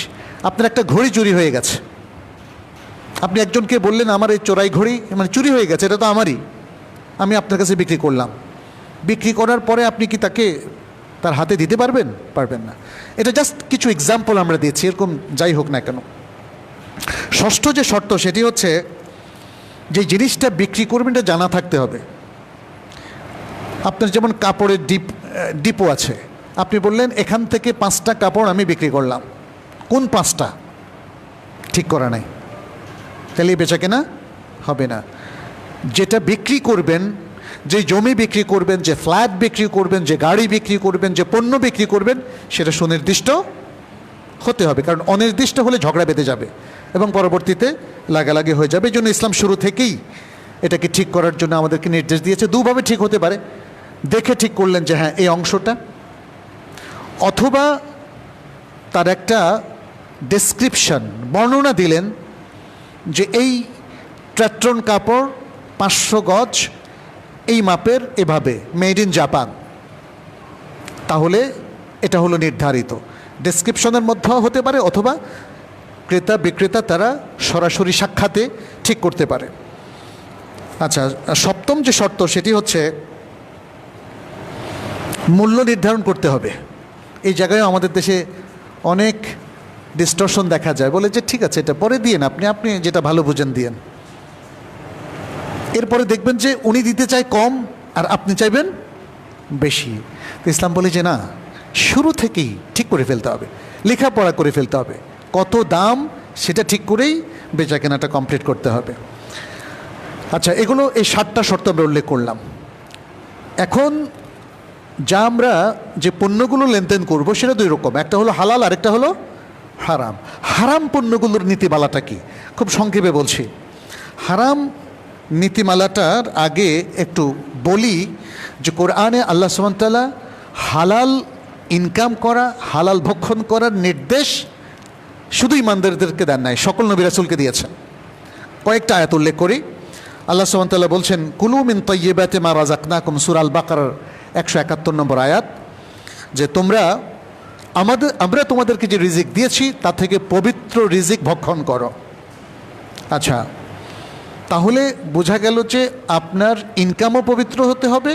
আপনার একটা ঘড়ি চুরি হয়ে গেছে, আপনি একজনকে বললেন আমার এই চোরাই ঘড়ি মানে চুরি হয়ে গেছে, এটা তো আমারই, আমি আপনার কাছে বিক্রি করলাম। বিক্রি করার পরে আপনি কি তাকে তার হাতে দিতে পারবেন না। এটা জাস্ট কিছু এক্সাম্পল আমরা দিয়েছি, এরকম যাই হোক না কেন। ষষ্ঠ যে শর্ত, সেটি হচ্ছে যে জিনিসটা বিক্রি করবেন এটা জানা থাকতে হবে। আপনার যেমন কাপড়ের ডিপো আছে, আপনি বললেন এখান থেকে 5টা কাপড় আমি বিক্রি করলাম, কোন 5টা ঠিক করা নাই, তাহলে বেচা কেনা হবে না। যেটা বিক্রি করবেন, যে জমি বিক্রি করবেন, যে ফ্ল্যাট বিক্রি করবেন, যে গাড়ি বিক্রি করবেন, যে পণ্য বিক্রি করবেন, সেটা সুনির্দিষ্ট হতে হবে, কারণ অনির্দিষ্ট হলে ঝগড়া বেঁধে যাবে এবং পরবর্তীতে লাগালাগি হয়ে যাবে। এই জন্য ইসলাম শুরু থেকেই এটাকে ঠিক করার জন্য আমাদেরকে নির্দেশ দিয়েছে। দুভাবে ঠিক হতে পারে, দেখে ঠিক করলেন যে হ্যাঁ এই অংশটা, অথবা তার একটা ডেসক্রিপশন, বর্ণনা দিলেন যে এই ট্র্যাট্রন কাপড় 500 গজ এই মাপের, এভাবে মেড ইন জাপান, তাহলে এটা হলো নির্ধারিত। ডেসক্রিপশনের মধ্যেও হতে পারে, অথবা ক্রেতা বিক্রেতা তারা সরাসরি সাক্ষাতে ঠিক করতে পারে। আচ্ছা, 7ম যে শর্ত সেটি হচ্ছে মূল্য নির্ধারণ করতে হবে। এই জায়গায় আমাদের দেশে অনেক ডিস্টরশন দেখা যায়, বলে যে ঠিক আছে এটা পরে দিয়েন, আপনি যেটা ভালো বুঝেন দিয়েন। এরপরে দেখবেন যে উনি দিতে চায় কম আর আপনি চাইবেন বেশি। তো ইসলাম বলে যে না, শুরু থেকেই ঠিক করে ফেলতে হবে, লেখাপড়া করে ফেলতে হবে, কত দাম সেটা ঠিক করেই বেচা কেনাটা কমপ্লিট করতে হবে। আচ্ছা, এগুলো এই 7টা শর্ত আমরা উল্লেখ করলাম। এখন যা আমরা যে পণ্যগুলো লেনদেন করব সেটা 2 রকম, একটা হলো হালাল, আরেকটা হলো হারাম। হারাম পণ্যগুলোর নীতিমালাটা কি, খুব সংক্ষেপে বলছি। হারাম নীতিমালাটার আগে একটু বলি যে কোরআনে আল্লাহ সুবহানাহু ওয়া তাআলা হালাল ইনকাম করা, হালাল ভক্ষণ করার নির্দেশ শুধু ইমানদারদেরকে দেন নাই, সকল নবী রাসূলকে দিয়েছেন। কয়েকটা আয়াত উল্লেখ করি। আল্লাহ সুবহানাহু ওয়া তাআলা বলছেন কুলু মিন তাইয়্যিবাতি মা রাযাকনাকুম, সূরা আল বাকারার 171 নম্বর আয়াত, যে আমরা তোমাদেরকে যে রিজিক দিয়েছি তা থেকে পবিত্র রিজিক ভক্ষণ করো। আচ্ছা, তাহলে বোঝা গেল যে আপনার ইনকামও পবিত্র হতে হবে,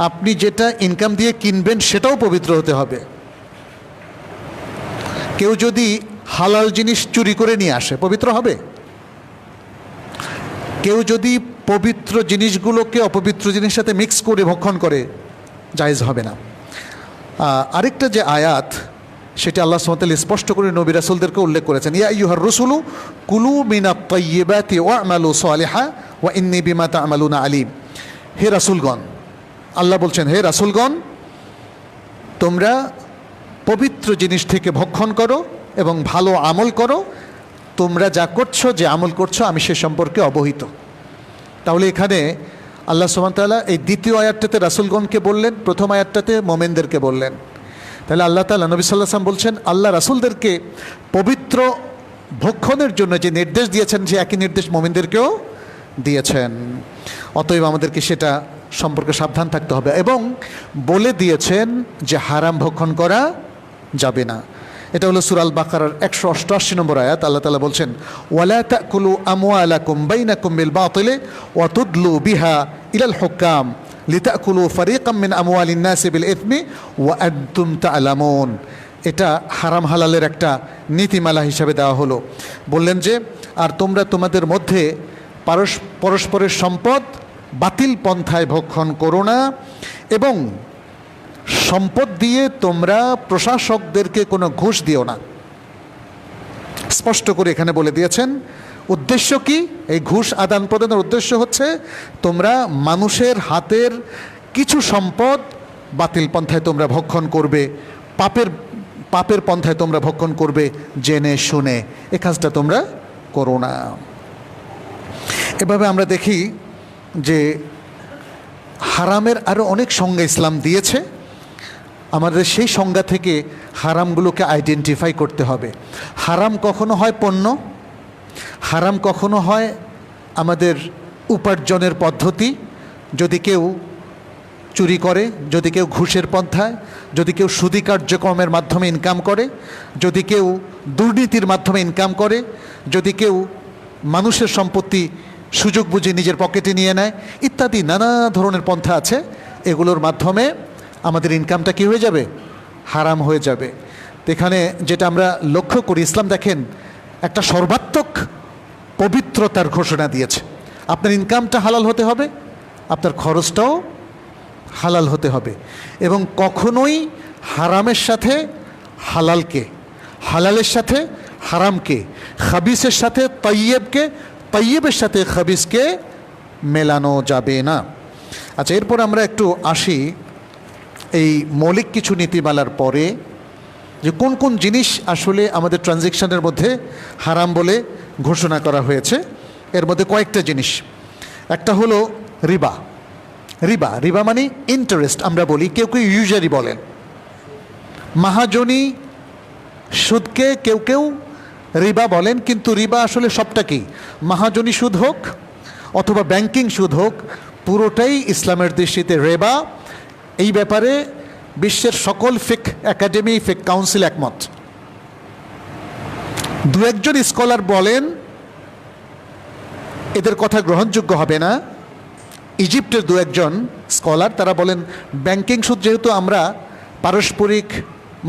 আপনি যেটা ইনকাম দিয়ে কিনবেন সেটাও পবিত্র হতে হবে। কেউ যদি হালাল জিনিস চুরি করে নিয়ে আসে, পবিত্র হবে? কেউ যদি পবিত্র জিনিসগুলোকে অপবিত্র জিনিসের সাথে মিক্স করে ভক্ষণ করে, জায়েজ হবে না। আরেকটা যে আয়াত, সেটা আল্লাহ সুবহানাহু ওয়া তাআলা স্পষ্ট করে নবী রাসূলদেরকে উল্লেখ করেছেন, ইয়া আইয়ুহার রাসূলু কুলু মিনাত তাইয়্যিবাতি ওয়া'মালু সালিহা ওয়া ইন্নী বিমা তা'মালুনা আলিম। হে রাসূলগণ, আল্লাহ বলছেন হে রাসূলগণ, তোমরা পবিত্র জিনিস থেকে ভক্ষণ করো এবং ভালো আমল করো, তোমরা যা করছো, যে আমল করছো আমি সে সম্পর্কে অবহিত। তাহলে এখানে আল্লাহ সুবহানাহু ওয়া তাআলা এই দ্বিতীয় আয়াতটাতে রাসূলগণকে বললেন, প্রথম আয়াতটাতে মুমিনদেরকে বললেন। তাহলে আল্লাহ তাআলা নবী সাল্লাল্লাহু আলাইহি ওয়াসাল্লাম বলছেন আল্লাহ রাসূলদেরকে পবিত্র ভক্ষণের জন্য যে নির্দেশ দিয়েছেন, যে একই নির্দেশ মুমিনদেরকেও দিয়েছেন। অতএব আমাদেরকে সেটা সম্পর্কে সাবধান থাকতে হবে, এবং বলে দিয়েছেন যে হারাম ভক্ষণ করা যাবে না। এটা হলো সূরা আল বাকারার 188 নম্বর আয়াত। আল্লাহ তাআলা বলছেন ওয়ালা তাকুলু আমওয়ালাকুম বাইনাকুম বিল বাতিলি ওয়া তুদলু বিহা ইলাল হুকাম লিতাকুলু ফারিকাম মিন আমওয়ালিন নাসি বিল ইথমি ওয়া আনতুম তা'লামুন। এটা হারাম হালালের একটা নীতিমালা হিসাবে দেওয়া হলো। বললেন যে আর তোমরা তোমাদের মধ্যে পরস্পরের সম্পদ বাতিল পন্থায় ভক্ষণ করো না, এবং সম্পদ দিয়ে তোমরা প্রশাসকদেরকে কোনো ঘুষ দিও না। স্পষ্ট করে এখানে বলে দিয়েছেন উদ্দেশ্য কি। এই ঘুষ আদান প্রদানের উদ্দেশ্য হচ্ছে তোমরা মানুষের হাতের কিছু সম্পদ বাতিল পন্থায় তোমরা ভক্ষণ করবে, পাপের পন্থায় তোমরা ভক্ষণ করবে জেনে শুনে, এ কাজটা তোমরা করো না। এভাবে আমরা দেখি যে হারামের আরও অনেক সংজ্ঞা ইসলাম দিয়েছে। আমাদের সেই সংজ্ঞা থেকে হারামগুলোকে আইডেন্টিফাই করতে হবে। হারাম কখনো হয় পণ্য, হারাম কখনো হয় আমাদের উপার্জনের পদ্ধতি। যদি কেউ চুরি করে, যদি কেউ ঘুষের পন্থায়, যদি কেউ সুদি কার্যক্রমের মাধ্যমে ইনকাম করে, যদি কেউ দুর্নীতির মাধ্যমে ইনকাম করে, যদি কেউ মানুষের সম্পত্তি সুযোগ বুঝে নিজের পকেটে নিয়ে নেয়, ইত্যাদি নানা ধরনের পন্থা আছে। এগুলোর মাধ্যমে আমাদের ইনকামটা কী হয়ে যাবে? হারাম হয়ে যাবে। তো এখানে যেটা আমরা লক্ষ্য করি, ইসলাম দেখেন একটা সর্বাত্মক পবিত্রতার ঘোষণা দিয়েছে। আপনার ইনকামটা হালাল হতে হবে, আপনার খরচটাও হালাল হতে হবে, এবং কখনোই হারামের সাথে হালালকে, হালালের সাথে হারামকে, খাবিসের সাথে তৈয়েবকে, তৈয়েবের সাথে খাবিসকে মেলানো যাবে না। আচ্ছা, এরপর আমরা একটু আসি এই মৌলিক কিছু নীতিমালার পরে, যে কোন কোন জিনিস আসলে আমাদের ট্রানজ্যাকশনের মধ্যে হারাম বলে ঘোষণা করা হয়েছে। এর মধ্যে কয়েকটা জিনিস। একটা হলো রিবা। রিবা, রিবা মানে ইন্টারেস্ট আমরা বলি, কেউ কেউ ইউজারি বলেন। মাহাজনী সুদকে কেউ কেউ রিবা বলেন, কিন্তু রিবা আসলে সবটা কি, মাহাজনী সুদ হোক অথবা ব্যাংকিং সুদ হোক, পুরোটাই ইসলামের দৃষ্টিতে রেবা। এই ব্যাপারে বিশ্বের সকল ফিক একাডেমি, ফিক কাউন্সিল একমত। দু একজন স্কলার বলেন এদের কথা গ্রহণযোগ্য হবে না। ইজিপ্টের দু একজন স্কলার, তারা বলেন ব্যাংকিং সুদ যেহেতু আমরা পারস্পরিক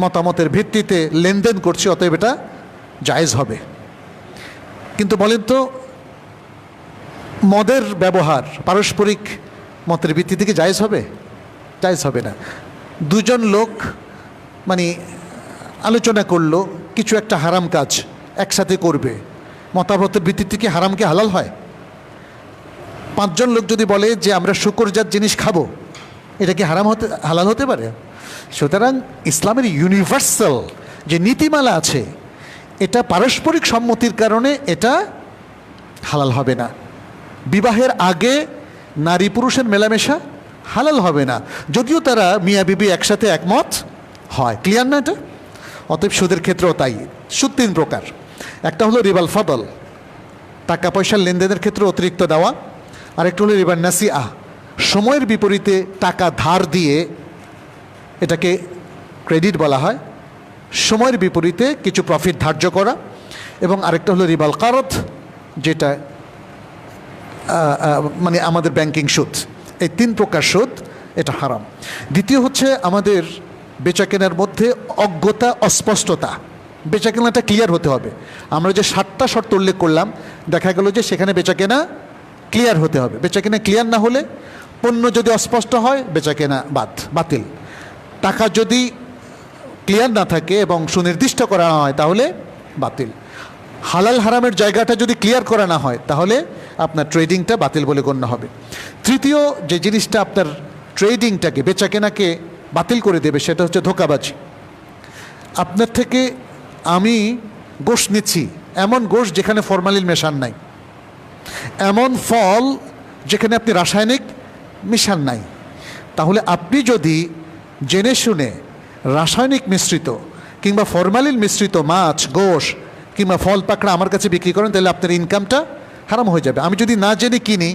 মতামতের ভিত্তিতে লেনদেন করছি, অতএব এটা জায়েজ হবে। কিন্তু বলেন তো, মদের ব্যবহার পারস্পরিক মতের ভিত্তি থেকে জায়েজ হবে? জায়েজ হবে না। দুজন লোক মানে আলোচনা করলো কিছু একটা হারাম কাজ একসাথে করবে, মতামতের ভিত্তিতে কি হারামকে হালাল হয়? পাঁচজন লোক যদি বলে যে আমরা শুকরজাত জিনিস খাবো, এটা কি হারাম হতে, হালাল হতে পারে? সুতরাং ইসলামের ইউনিভার্সাল যে নীতিমালা আছে, এটা পারস্পরিক সম্মতির কারণে এটা হালাল হবে না। বিবাহের আগে নারী পুরুষের মেলামেশা হালাল হবে না, যদিও তারা মিয়া বিবি একসাথে একমত হয়। ক্লিয়ার না এটা? অতএব সুদের ক্ষেত্রেও তাই। সুদ তিন প্রকার। একটা হলো রিবাল ফদল, টাকা পয়সার লেনদেনের ক্ষেত্রে অতিরিক্ত দেওয়া। আরেকটা হলো রিবার নাসিআ, সময়ের বিপরীতে টাকা ধার দিয়ে, এটাকে ক্রেডিট বলা হয়, সময়ের বিপরীতে কিছু প্রফিট ধার্য করা। এবং আরেকটা হলো রিবাল কারদ, যেটা মানে আমাদের ব্যাংকিং সুদ। এই তিন প্রকার সুদ, এটা হারাম। দ্বিতীয় হচ্ছে আমাদের বেচাকেনার মধ্যে অজ্ঞতা, অস্পষ্টতা। বেচাকেনাটা ক্লিয়ার হতে হবে। আমরা যে 7টা শর্ত উল্লেখ করলাম, দেখা গেল যে সেখানে বেচাকেনা ক্লিয়ার হতে হবে। বেচাকেনা ক্লিয়ার না হলে, পণ্য যদি অস্পষ্ট হয়, বেচাকেনা বাতিল। টাকা যদি ক্লিয়ার না থাকে এবং সুনির্দিষ্ট করা না হয়, তাহলে বাতিল। হালাল হারামের জায়গাটা যদি ক্লিয়ার করা না হয়, তাহলে আপনার ট্রেডিংটা বাতিল বলে গণ্য হবে। তৃতীয় যে জিনিসটা আপনার ট্রেডিংটাকে, বেচাকেনাকে বাতিল করে দেবে, সেটা হচ্ছে ধোঁকাবাজি। আপনার থেকে আমি গোশ নিচ্ছি, এমন গোশ যেখানে ফরমালিন মেশান নাই, এমন ফল যেখানে আপনি রাসায়নিক মিশান নাই, তাহলে আপনি যদি জেনে শুনে রাসায়নিক মিশ্রিত কিংবা ফরমালিন মিশ্রিত মাছ, গোশ কিংবা ফল পাকড়া আমার কাছে বিক্রি করেন, তাহলে আপনার ইনকামটা হারাম হয়ে যাবে। আমি যদি না জেনে কিনি,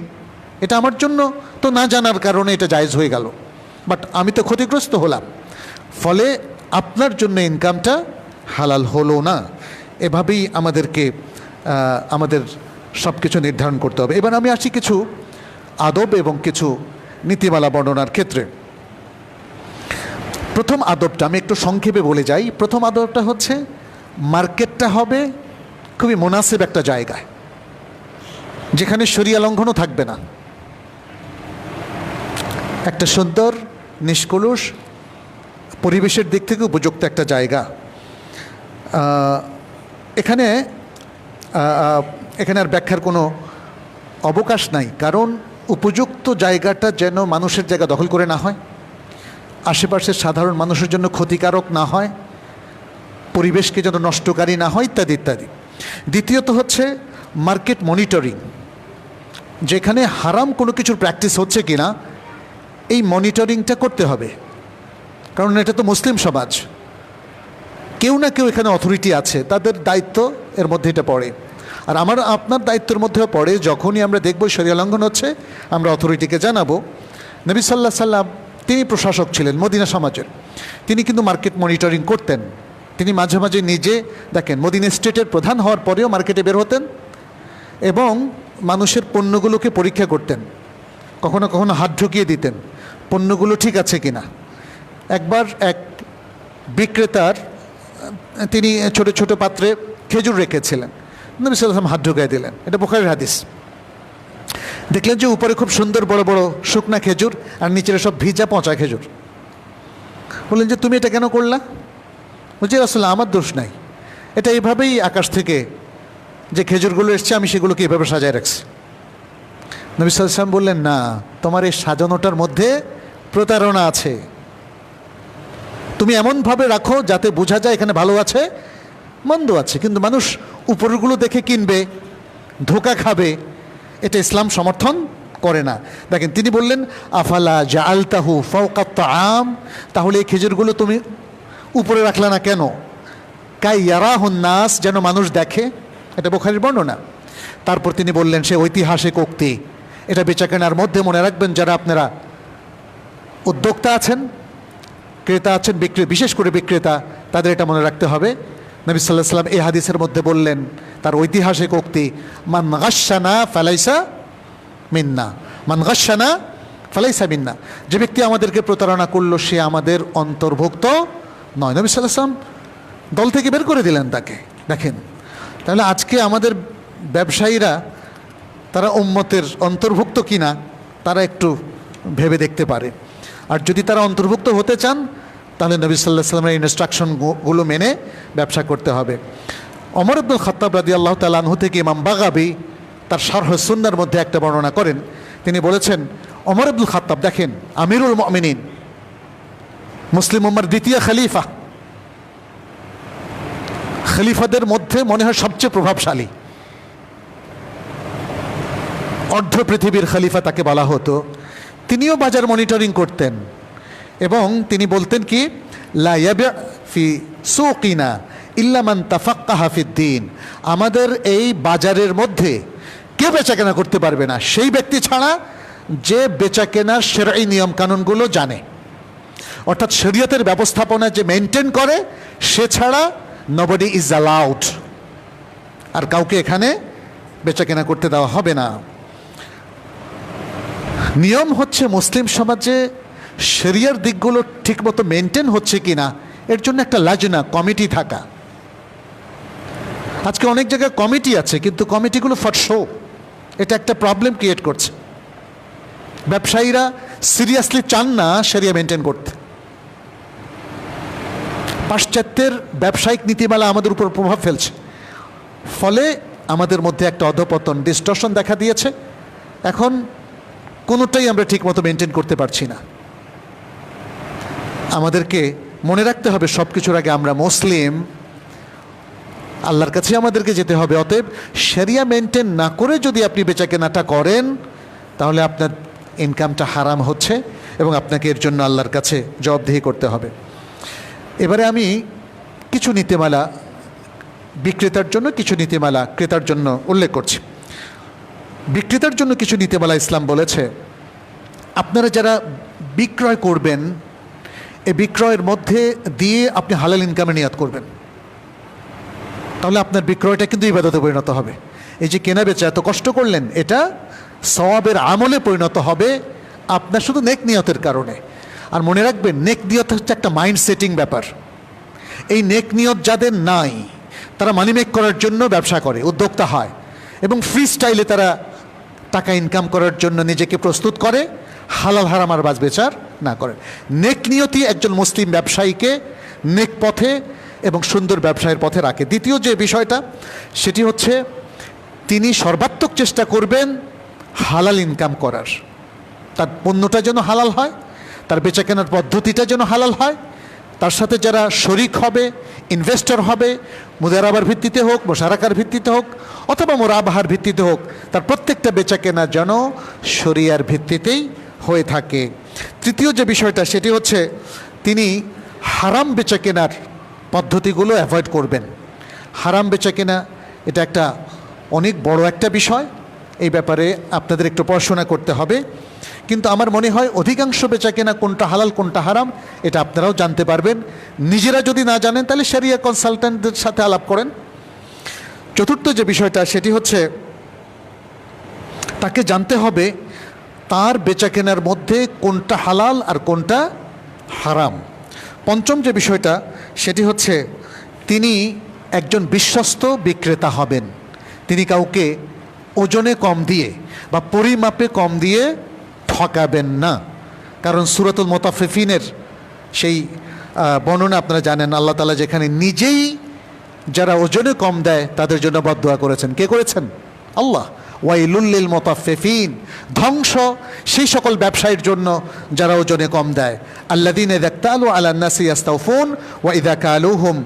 এটা আমার জন্য তো না জানার কারণে এটা জায়েজ হয়ে গেল, বাট আমি তো ক্ষতিগ্রস্ত হলাম, ফলে আপনার জন্য ইনকামটা হালাল হলো না। এভাবেই আমাদেরকে আমাদের সব কিছু নির্ধারণ করতে হবে। এবার আমি আসি কিছু আদব এবং কিছু নীতিমালা বর্ণনার ক্ষেত্রে। প্রথম আদবটা আমি একটু সংক্ষেপে বলে যাই। প্রথম আদবটা হচ্ছে, মার্কেটটা হবে খুবই মুনাসিব একটা জায়গায়, যেখানে শরিয়া লঙ্ঘনও থাকবে না। একটা সুন্দর, নিষ্কলুষ, পরিবেশের দিক থেকে উপযুক্ত একটা জায়গা। এখানে আর ব্যাখ্যার কোনো অবকাশ নাই, কারণ উপযুক্ত জায়গাটা যেন মানুষের জায়গা দখল করে না হয়, আশেপাশের সাধারণ মানুষের জন্য ক্ষতিকারক না হয়, পরিবেশকে যেন নষ্টকারী না হয়, ইত্যাদি ইত্যাদি। দ্বিতীয়ত হচ্ছে মার্কেট মনিটরিং, যেখানে হারাম কোনো কিছুর প্র্যাকটিস হচ্ছে কি না, এই মনিটরিংটা করতে হবে। কারণ এটা তো মুসলিম সমাজ, কেউ না কেউ এখানে অথরিটি আছে, তাদের দায়িত্ব এর মধ্যে এটা পড়ে। আর আমার আপনার দায়িত্বের মধ্যেও পড়ে, যখনই আমরা দেখব শরিয়া লঙ্ঘন হচ্ছে, আমরা অথরিটিকে জানাবো। নবী সাল্লাল্লাহু আলাইহি সাল্লাম, তিনি প্রশাসক ছিলেন মদিনা সমাজের, তিনি কিন্তু মার্কেট মনিটরিং করতেন। তিনি মাঝে মাঝে নিজে, দেখেন, মদিনা স্টেটের প্রধান হওয়ার পরেও মার্কেটে বের হতেন এবং মানুষের পণ্যগুলোকে পরীক্ষা করতেন, কখনো কখনো হাত ঢুকিয়ে দিতেন পণ্যগুলো ঠিক আছে কিনা। একবার এক বিক্রেতার, তিনি ছোট ছোট পাত্রে খেজুর রেখেছিলেন, নবী সাল্লাল্লাহু আলাইহি ওয়াসাল্লাম হাত ঢুকিয়ে দিলেন। এটা বুখারীর হাদিস। দেখলেন যে উপরে খুব সুন্দর বড় বড় শুকনা খেজুর আর নিচের সব ভিজা পচা খেজুর। বললেন যে তুমি এটা কেন করলা? বলছি আসলে আমার দোষ নাই, এটা এইভাবেই আকাশ থেকে যে খেজুরগুলো এসছে আমি সেগুলোকে এইভাবে সাজায় রাখছি। নবী সাল্লাল্লাহু আলাইহি ওয়াসাল্লাম বললেন, না, তোমার এই সাজানোটার মধ্যে প্রতারণা আছে। তুমি এমনভাবে রাখো যাতে বোঝা যায় এখানে ভালো আছে মন্দ আছে, কিন্তু মানুষ উপরগুলো দেখে কিনবে, ধোঁকা খাবে, এটা ইসলাম সমর্থন করে না। দেখেন তিনি বললেন আফালা জাআলতাহু ফাওকা তাআম, তাহলে এই খেজুরগুলো তুমি উপরে রাখলা না কেন? কাই ইয়ারাহুন নাস, যেন মানুষ দেখে। এটা বুখারীর বর্ণনা। তারপর তিনি বললেন সে ঐতিহাসিক উক্তি, এটা বেচাকেনার মধ্যে মনে রাখবেন যারা আপনারা উদ্যোক্তা আছেন, ক্রেতা আছেন, বিশেষ করে বিক্রেতা, তাদের এটা মনে রাখতে হবে। নবী সাল্লাল্লাহু আলাইহি ওয়াসাল্লাম এই হাদিসের মধ্যে বললেন তার ঐতিহাসিক উক্তি, মান গাশশানা ফালাইসা মিন্না, মান গাশশানা ফালাইসা মিন্না, যে ব্যক্তি আমাদেরকে প্রতারণা করলো সে আমাদের অন্তর্ভুক্ত নয়। নবী সাল্লাল্লাহু আলাইহি ওয়াসাল্লাম দল থেকে বের করে দিলেন তাকে। দেখেন তাহলে আজকে আমাদের ব্যবসায়ীরা তারা উম্মতের অন্তর্ভুক্ত কিনা তারা একটু ভেবে দেখতে পারে। আর যদি তারা অন্তর্ভুক্ত হতে চান তাহলে নবী সাল্লাল্লাহু আলাইহি ওয়াসাল্লামের ইনস্ট্রাকশনগুলো মেনে ব্যবসা করতে হবে। ওমর ইবনুল খাত্তাব রাদিয়াল্লাহু তাআলা আনহু থেকে ইমাম বাগাবী তার শারহ সুন্নাহর মধ্যে একটা বর্ণনা করেন। তিনি বলেছেন ওমর ইবনুল খাত্তাব দেখেন আমিরুল মুমিনিন, মুসলিম উম্মার দ্বিতীয় খলিফা, খলিফাদের মধ্যে মনে হয় সবচেয়ে প্রভাবশালী, অর্ধ পৃথিবীর খলিফা তাকে বলা হতো। তিনিও বাজার মনিটরিং করতেন এবং তিনি বলতেন কি, লা ইয়াবি' ফি সুকিনা ইল্লা মান তাফাক্কাহা ফিদ্দীন, আমাদের এই বাজারের মধ্যে কেউ বেচাকেনা করতে পারবে না সেই ব্যক্তি ছাড়া যে বেচাকেনার শরঈ নিয়ম কানুনগুলো জানে, অর্থাৎ শরীয়তের ব্যবস্থাপনা যে মেনটেন করে সে ছাড়া নবডি ইজ অ্যালাউড, আর কাউকে এখানে বেচাকেনা করতে দেওয়া হবে না। নিয়ম হচ্ছে মুসলিম সমাজে শরিয়ার দিকগুলো ঠিকমতো মেনটেন হচ্ছে কিনা এর জন্য একটা লাজনা কমিটি থাকা। আজকে অনেক জায়গায় কমিটি আছে কিন্তু কমিটিগুলো ফর শো, এটা একটা প্রবলেম ক্রিয়েট করছে। ব্যবসায়ীরা সিরিয়াসলি চান না শরিয়া মেনটেন করতে। পাশ্চাত্যের ব্যবসায়িক নীতিমালা আমাদের উপর প্রভাব ফেলছে, ফলে আমাদের মধ্যে একটা অধপতন, ডিস্টরশন দেখা দিয়েছে। এখন কোনোটাই আমরা ঠিকমতো মেনটেন করতে পারছি না। আমাদেরকে মনে রাখতে হবে সব কিছুর আগে আমরা মুসলিম, আল্লাহর কাছে আমাদেরকে যেতে হবে। অতএব শরিয়া মেনটেন না করে যদি আপনি বেচাকেনাটা করেন তাহলে আপনার ইনকামটা হারাম হচ্ছে এবং আপনাকে এর জন্য আল্লাহর কাছে জবাবদিহি করতে হবে। এবারে আমি কিছু নীতিমালা বিক্রেতার জন্য, কিছু নীতিমালা ক্রেতার জন্য উল্লেখ করছি। বিক্রেতার জন্য কিছু নীতিমালা ইসলাম বলেছে, আপনারা যারা বিক্রয় করবেন এই বিক্রয়ের মধ্যে দিয়ে আপনি হালাল ইনকামে নিয়াত করবেন, তাহলে আপনার বিক্রয়টা কিন্তু ইবাদতে পরিণত হবে। এই যে কেনা বেচা এত কষ্ট করলেন এটা সওয়াবের আমলে পরিণত হবে আপনার শুধু নেক নিয়তের কারণে। আর মনে রাখবেন নেক নিয়ত হচ্ছে একটা মাইন্ড সেটিং ব্যাপার। এই নেক নিয়ত যাদের নাই তারা মানি মেক করার জন্য ব্যবসা করে, উদ্যোক্তা হয় এবং ফ্রি স্টাইলে তারা টাকা ইনকাম করার জন্য নিজেকে প্রস্তুত করে, হালাল হারাম আর বাজবেচার না করে। নেক নিয়তি একজন মুসলিম ব্যবসায়ীকে নেক পথে এবং সুন্দর ব্যবসায়ের পথে রাখে। দ্বিতীয় যে বিষয়টা সেটি হচ্ছে তিনি সর্বাত্মক চেষ্টা করবেন হালাল ইনকাম করার, তার পণ্যটা যেন হালাল হয়, তার বেচাকেনার পদ্ধতিটা যেন হালাল হয়, তার সাথে যারা শরিক হবে, ইনভেস্টর হবে, মুদারাবার ভিত্তিতে হোক, মুশারাকার ভিত্তিতে হোক অথবা মুরাবাহার ভিত্তিতে হোক, তার প্রত্যেকটা বেচাকেনা যেন শরিয়ার ভিত্তিতেই হয়ে থাকে। তৃতীয় যে বিষয়টা সেটি হচ্ছে তিনি হারাম বেচাকেনার পদ্ধতিগুলো অ্যাভয়েড করবেন। হারাম বেচাকেনা এটা একটা অনেক বড় একটা বিষয়, এই ব্যাপারে আপনাদের একটু পড়াশোনা করতে হবে। কিন্তু আমার মনে হয় অধিকাংশ বেচাকেনা কোনটা হালাল কোনটা হারাম এটা আপনারাও জানতে পারবেন। নিজেরা যদি না জানেন তাহলে শরিয়া কনসালটেন্টদের সাথে আলাপ করেন। চতুর্থ যে বিষয়টা সেটি হচ্ছে তাকে জানতে হবে তার বেচাকেনার মধ্যে কোনটা হালাল আর কোনটা হারাম। পঞ্চম যে বিষয়টা সেটি হচ্ছে তিনি একজন বিশ্বস্ত বিক্রেতা হবেন। তিনি কাউকে ওজনে কম দিয়ে বা পরিমাপে কম দিয়ে ঠকাবেন না। কারণ সূরাতুল মুতাফফিফিনের সেই বর্ণনা আপনারা জানেন, আল্লাহ তাআলা যেখানে নিজেই যারা ওজনে কম দেয় তাদের জন্য বদদুয়া করেছেন। কে করেছেন? আল্লাহ। ওয়াইলুল লিল মুতাফফিফিন, ধ্বংস সেই সকল ব্যবসায়ীর জন্য যারা ওজনে কম দেয়। আল্লাযীনা ইযা ইক্তালু আলান নাসি ইস্তাওফুন ওয়া ইযা কালুহুম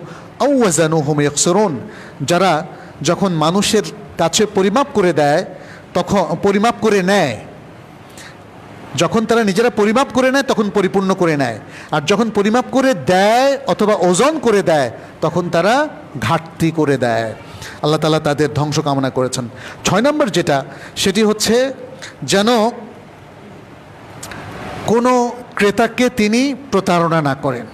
আও ওয়াজানুহুম ইখসিরুন, যারা যখন মানুষের কাছে পরিমাপ করে দেয়, তখন পরিমাপ করে নেয়, যখন তারা নিজেরা পরিমাপ করে নেয় তখন পরিপূর্ণ করে নেয়, আর যখন পরিমাপ করে দেয় অথবা ওজন করে দেয় তখন তারা ঘাটতি করে দেয়। আল্লাহ তাআলা তাদের ধ্বংস কামনা করেছেন। 6 নম্বর যেটা, সেটি হচ্ছে যেন কোনো ক্রেতাকে তিনি প্রতারণা না করেন।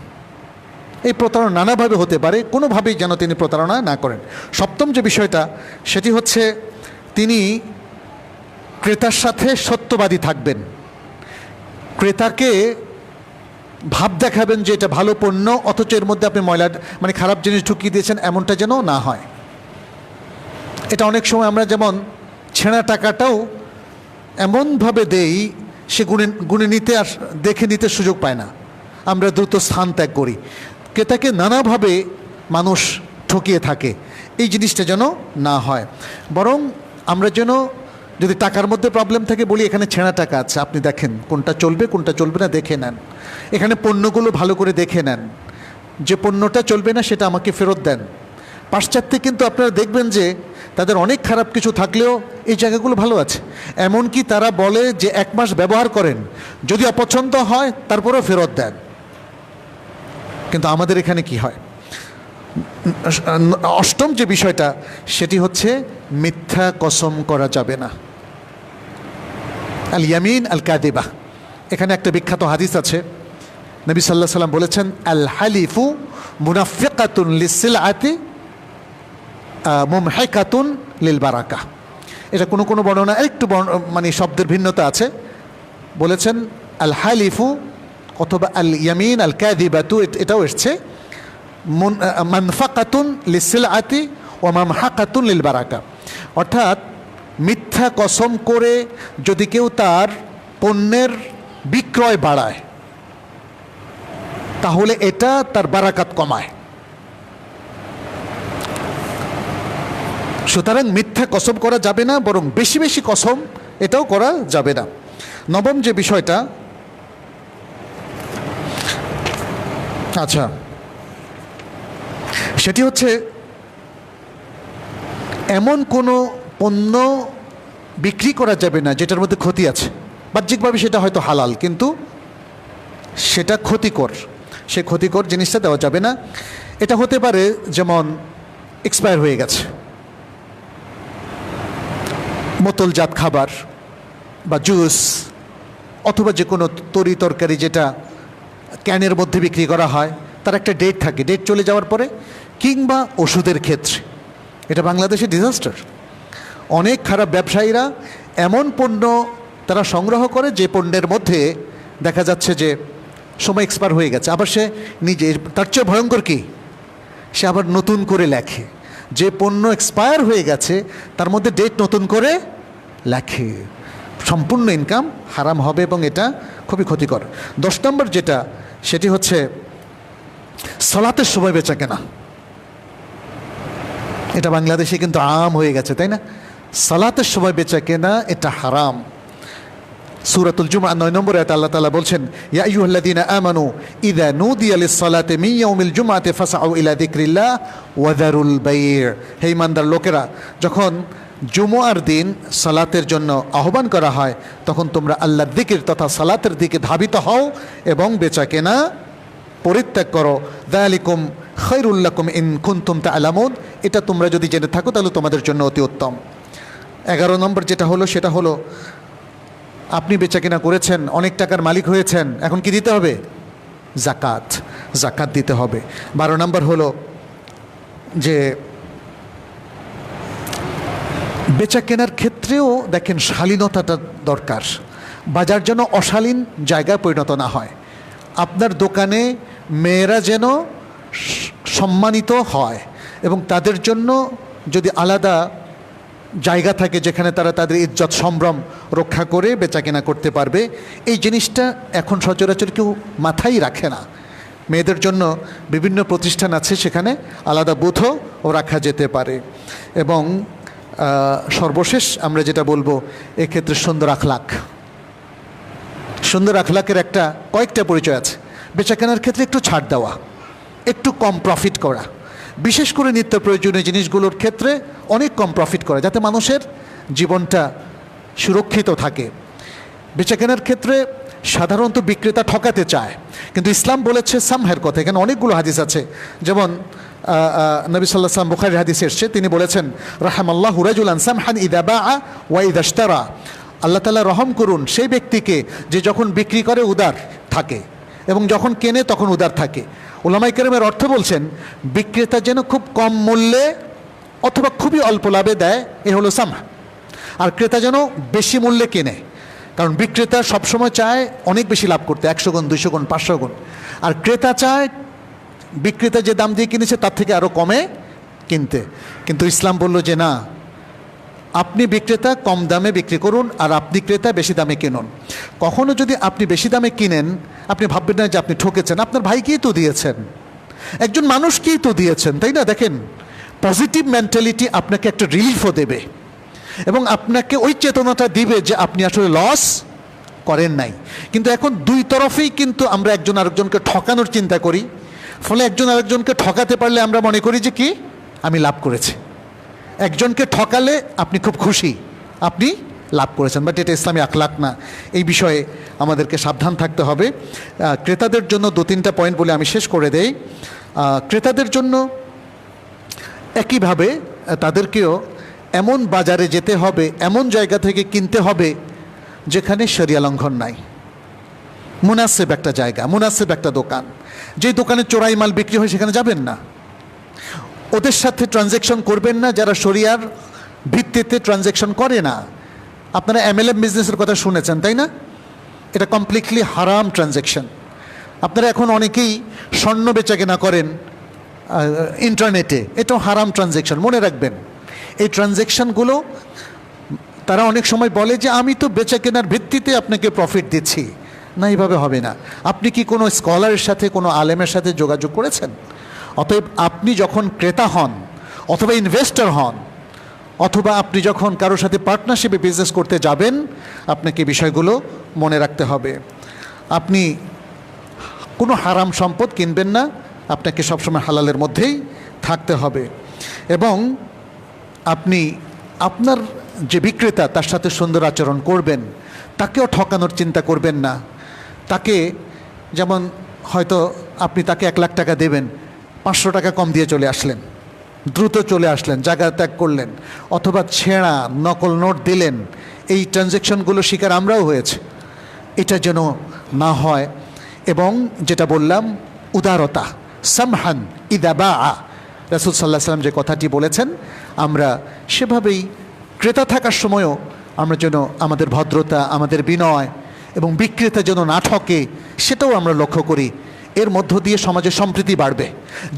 এই প্রতারণা নানাভাবে হতে পারে, কোনোভাবেই যেন তিনি প্রতারণা না করেন। 7ম যে বিষয়টা, সেটি হচ্ছে তিনি ক্রেতার সাথে সত্যবাদী থাকবেন। ক্রেতাকে ভাব দেখাবেন যে এটা ভালো পণ্য, অথচ এর মধ্যে আপনি ময়লা মানে খারাপ জিনিস ঢুকিয়ে দিয়েছেন, এমনটা যেন না হয়। এটা অনেক সময় আমরা যেমন ছেঁড়া টাকাটাও এমনভাবে দেই, সে গুণে নিতে আর দেখে নিতে সুযোগ পায় না, আমরা দ্রুত স্থান ত্যাগ করি। ক্রেতাকে নানাভাবে মানুষ ঠকিয়ে থাকে, এই জিনিসটা যেন না হয়। বরং আমরা যেন, যদি টাকার মধ্যে প্রবলেম থাকে, বলি এখানে ছেঁড়া টাকা আছে, আপনি দেখেন কোনটা চলবে কোনটা চলবে না দেখে নেন। এখানে পণ্যগুলো ভালো করে দেখে নেন, যে পণ্যটা চলবে না সেটা আমাকে ফেরত দেন। পাশ্চাত্যে কিন্তু আপনারা দেখবেন যে তাদের অনেক খারাপ কিছু থাকলেও এই জায়গাগুলো ভালো আছে। এমনকি তারা বলে যে 1 মাস ব্যবহার করেন, যদি অপছন্দ হয় তারপরেও ফেরত দেন। কিন্তু আমাদের এখানে কি হয়? 8ম যে বিষয়টা, সেটি হচ্ছে মিথ্যা কসম করা যাবে না। আল ইয়ামিন আল কাযিবা। এখানে একটা বিখ্যাত হাদিস আছে, নবী সাল্লাল্লাহু আলাইহি সাল্লাম বলেছেন, আল হালিফু মুনাফিকাতুন লিসসিলআতি মুমহিকাতুন লিল বারাকা। এটা কোনো বর্ণনা একটু মানে শব্দের ভিন্নতা আছে, বলেছেন আল হালিফু অথবা আল ইয়ামিন আল কাযিবাতু, এটাও এসছে মানফাকাতুন লিসসিলআতি ওয়া মামহাকাতুন লিল বারাকা। অর্থাৎ মিথ্যা কসম করে যদি কেউ তার পণ্যের বিক্রয় বাড়ায়, তাহলে এটা তার বারাকাত কমায়। সুতরাং মিথ্যা কসম করা যাবে না, বরং বেশি বেশি কসম এটাও করা যাবে না। 9ম যে বিষয়টা, আচ্ছা, সেটি হচ্ছে এমন কোনো পণ্য বিক্রি করা যাবে না যেটার মধ্যে ক্ষতি আছে। বাহ্যিকভাবে সেটা হয়তো হালাল, কিন্তু সেটা ক্ষতিকর, সে ক্ষতিকর জিনিসটা দেওয়া যাবে না। এটা হতে পারে যেমন এক্সপায়ার হয়ে গেছে, বোতলজাত খাবার বা জুস, অথবা যে কোনো তরি তরকারি যেটা ক্যানের মধ্যে বিক্রি করা হয়, তার একটা ডেট থাকে, ডেট চলে যাওয়ার পরে, কিংবা ওষুধের ক্ষেত্রে। এটা বাংলাদেশে ডিজাস্টার। অনেক খারাপ ব্যবসায়ীরা এমন পণ্য তারা সংগ্রহ করে যে পণ্যের মধ্যে দেখা যাচ্ছে যে সময় এক্সপায়ার হয়ে গেছে, আবার সে নিজে, তার চেয়ে ভয়ঙ্কর কি, সে আবার নতুন করে লেখে। যে পণ্য এক্সপায়ার হয়ে গেছে তার মধ্যে ডেট নতুন করে লেখে। সম্পূর্ণ ইনকাম হারাম হবে এবং এটা খুবই ক্ষতিকর। 10 নম্বর যেটা, সেটি হচ্ছে সালাতের সময় বেচা কেনা। এটা বাংলাদেশে কিন্তু আম হয়ে গেছে, তাই না? সালাতের সময় বেচা কেনা এটা হারাম। সূরাতুল জুমআ 9 নম্বর আয়াতে আল্লাহ তাআলা বলছেন, ইয়া আইয়ুহাল্লাযীনা আমানু ইযা নুদিয়া লিস-সালাতি মিন ইয়াউমিল জুমআতি ফাসআউ ইলা যিকরিল্লাহ ওয়া যারুল বাই'। হে ঈমানদার লোকেরা, যখন জুমআর দিন সালাতের জন্য আহ্বান করা হয়, তখন তোমরা আল্লাহর যিকির তথা সালাতের দিকে ধাবিত হও এবং বেচা কেনা পরিত্যাগ করো। যালিকুম খায়রুল লাকুম ইন কুনতুম তা'লামুন। এটা তোমরা যদি জেনে থাকো তাহলে তোমাদের জন্য অতি উত্তম। 11 নম্বর যেটা হলো, সেটা হলো আপনি বেচাকেনা করেছেন, অনেক টাকার মালিক হয়েছেন, এখন কি দিতে হবে? জাকাত। জাকাত দিতে হবে। 12 নম্বর হলো যে বেচা কেনার ক্ষেত্রেও দেখেন শালীনতাটা দরকার। বাজার যেন অশালীন জায়গায় পরিণত না হয়। আপনার দোকানে মেয়েরা যেন সম্মানিত হয় এবং তাদের জন্য যদি আলাদা জায়গা থাকে যেখানে তারা তাদের ইজ্জত সম্ভ্রম রক্ষা করে বেচাকেনা করতে পারবে। এই জিনিসটা এখন সচরাচর কেউ মাথায় রাখে না। মেয়েদের জন্য বিভিন্ন প্রতিষ্ঠান আছে, সেখানে আলাদা বুথও রাখা যেতে পারে। এবং সর্বশেষ আমরা যেটা বলবো এক্ষেত্রে সুন্দর আখলাক। সুন্দর আখলাকের কয়েকটা পরিচয় আছে। বেচাকেনার ক্ষেত্রে একটু ছাড় দেওয়া, একটু কম প্রফিট করা, বিশেষ করে নিত্য প্রয়োজনীয় জিনিসগুলোর ক্ষেত্রে অনেক কম প্রফিট করা, যাতে মানুষের জীবনটা সুরক্ষিত থাকে। বেচাকেনার ক্ষেত্রে সাধারণত বিক্রেতা ঠকাতে চায়, কিন্তু ইসলাম বলেছে সামহের কথা। এখানে অনেকগুলো হাদিস আছে, যেমন নবী সাল্লাল্লাহু আলাইহি ওয়াসাল্লাম বুখারীর হাদিসে এসেছে, তিনি বলেছেন রাহামাল্লাহু রাজুলান সামহান ইযা বাআ ওয়া ইযা ইশতারা। আল্লাহ তাআলা রহম করুন সেই ব্যক্তিকে যে যখন বিক্রি করে উদার থাকে এবং যখন কেনে তখন উদার থাকে। উলামায়ে কেরামের অর্থ বলছেন বিক্রেতা যেন খুব কম মূল্যে অথবা খুবই অল্প লাভে দেয়, এ হলো সামহ। আর ক্রেতা যেন বেশি মূল্যে কেনে, কারণ বিক্রেতা সবসময় চায় অনেক বেশি লাভ করতে, 100 গুণ 200 গুণ 500 গুণ। আর ক্রেতা চায় বিক্রেতা যে দাম দিয়ে কিনেছে তার থেকে আরও কমে কিনতে। কিন্তু ইসলাম বলল যে না, আপনি বিক্রেতা কম দামে বিক্রি করুন আর আপনি ক্রেতা বেশি দামে কিনুন। কখনো যদি আপনি বেশি দামে কিনেন, আপনি ভাববেন না যে আপনি ঠকেছেন, আপনার ভাইকেই তো দিয়েছেন, একজন মানুষকেই তো দিয়েছেন, তাই না? দেখেন, পজিটিভ মেন্টালিটি আপনাকে একটা রিলিফও দেবে এবং আপনাকে ওই চেতনাটা দিবে যে আপনি আসলে লস করেন নাই। কিন্তু এখন দুই তরফেই কিন্তু আমরা একজন আরেকজনকে ঠকানোর চিন্তা করি, ফলে একজন আরেকজনকে ঠকাতে পারলে আমরা মনে করি যে কি আমি লাভ করেছি। একজনকে ঠকালে আপনি খুব খুশি, আপনি লাভ করেছেন, বাট এটা ইসলামী আখলাক না। এই বিষয়ে আমাদেরকে সাবধান থাকতে হবে। ক্রেতাদের জন্য 2-3টা পয়েন্ট বলে আমি শেষ করে দেই। ক্রেতাদের জন্য একইভাবে তাদেরকেও এমন বাজারে যেতে হবে, এমন জায়গা থেকে কিনতে হবে যেখানে শরিয়া লঙ্ঘন নাই। মুনাসিব একটা জায়গা, মুনাসিব একটা দোকান। যেই দোকানে চোরাই মাল বিক্রি হয় সেখানে যাবেন না। ওদের সাথে ট্রানজ্যাকশন করবেন না যারা শরিয়ার ভিত্তিতে ট্রানজ্যাকশন করে না। আপনারা MLM বিজনেসের কথা শুনেছেন, তাই না? এটা কমপ্লিটলি হারাম ট্রানজ্যাকশন। আপনারা এখন অনেকেই স্বর্ণ বেচা কেনা করেন ইন্টারনেটে, এটাও হারাম ট্রানজ্যাকশন। মনে রাখবেন, এই ট্রানজ্যাকশনগুলো তারা অনেক সময় বলে যে আমি তো বেচা কেনার ভিত্তিতে আপনাকে প্রফিট দিচ্ছি। না, এইভাবে হবে না। আপনি কি কোনো স্কলারের সাথে, কোনো আলেমের সাথে যোগাযোগ করেছেন? অতএব আপনি যখন ক্রেতা হন অথবা ইনভেস্টর হন অথবা আপনি যখন কারোর সাথে পার্টনারশিপে বিজনেস করতে যাবেন, আপনাকে বিষয়গুলো মনে রাখতে হবে। আপনি কোনো হারাম সম্পদ কিনবেন না, আপনাকে সবসময় হালালের মধ্যেই থাকতে হবে। এবং আপনি আপনার যে বিক্রেতা তার সাথে সুন্দর আচরণ করবেন, তাকেও ঠকানোর চিন্তা করবেন না। তাকে যেমন হয়তো আপনি তাকে 1 লাখ টাকা দেবেন, 500 টাকা কম দিয়ে চলে আসলেন, দ্রুত চলে আসলেন, জায়গা ত্যাগ করলেন, অথবা ছেঁড়া নকল নোট দিলেন। এই ট্রানজ্যাকশনগুলো শিকার আমরাও হয়েছে, এটা যেন না হয়। এবং যেটা বললাম উদারতা, সামহান ইদা বাআ, রাসূল সাল্লাল্লাহু আলাইহি ওয়াসাল্লাম যে কথাটি বলেছেন আমরা সেভাবেই ক্রেতা থাকার সময়ও আমরা যেন আমাদের ভদ্রতা, আমাদের বিনয় এবং বিক্রেতা যেন না ঠকে সেটাও আমরা লক্ষ্য করি। এর মধ্য দিয়ে সমাজে সম্প্রীতি বাড়বে।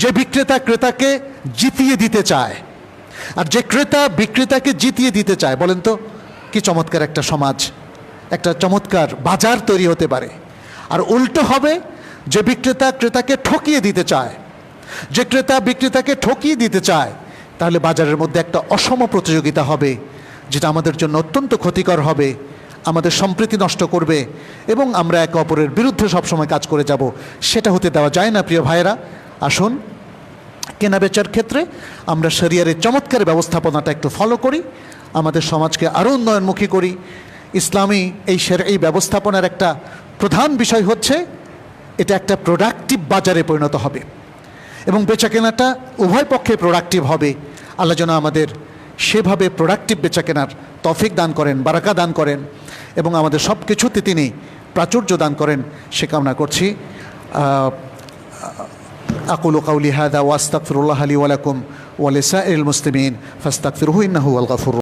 যে বিক্রেতা ক্রেতাকে জিতিয়ে দিতে চায় আর যে ক্রেতা বিক্রেতাকে জিতিয়ে দিতে চায়, বলেন তো কি চমৎকার একটা সমাজ, একটা চমৎকার বাজার তৈরি হতে পারে। আর উল্টো হবে, যে বিক্রেতা ক্রেতাকে ঠকিয়ে দিতে চায়, যে ক্রেতা বিক্রেতাকে ঠকিয়ে দিতে চায়, তাহলে বাজারের মধ্যে একটা অসম প্রতিযোগিতা হবে, যেটা আমাদের জন্য অত্যন্ত ক্ষতিকর হবে, আমাদের সম্প্রীতি নষ্ট করবে এবং আমরা একে অপরের বিরুদ্ধে সবসময় কাজ করে যাব। সেটা হতে দেওয়া যায় না। প্রিয় ভাইয়েরা, আসুন কেনাবেচার ক্ষেত্রে আমরা শরিয়ারের চমৎকার ব্যবস্থাপনাটা একটু ফলো করি, আমাদের সমাজকে আরও উন্নয়নমুখী করি। ইসলামী এই শরঈ ব্যবস্থাপনার একটা প্রধান বিষয় হচ্ছে এটা একটা প্রোডাক্টিভ বাজারে পরিণত হবে এবং বেচাকেনাটা উভয় পক্ষে প্রোডাক্টিভ হবে। আল্লাহ যেন আমাদের সেভাবে প্রোডাক্টিভ বেচাকেনার তৌফিক দান করেন, বারাকা দান করেন এবং আমাদের সব কিছুতে তিনি প্রাচুর্য দান করেন, সে কামনা করছি। আকুলু কাউলি হাযা ওয়া আস্তাগফিরুল্লাহ লি ওয়া লাকুম ওয়া লিসাইরিল মুসলিমিন ফাস্তাগফিরুহু ইন্নাহু হুয়াল গফুর।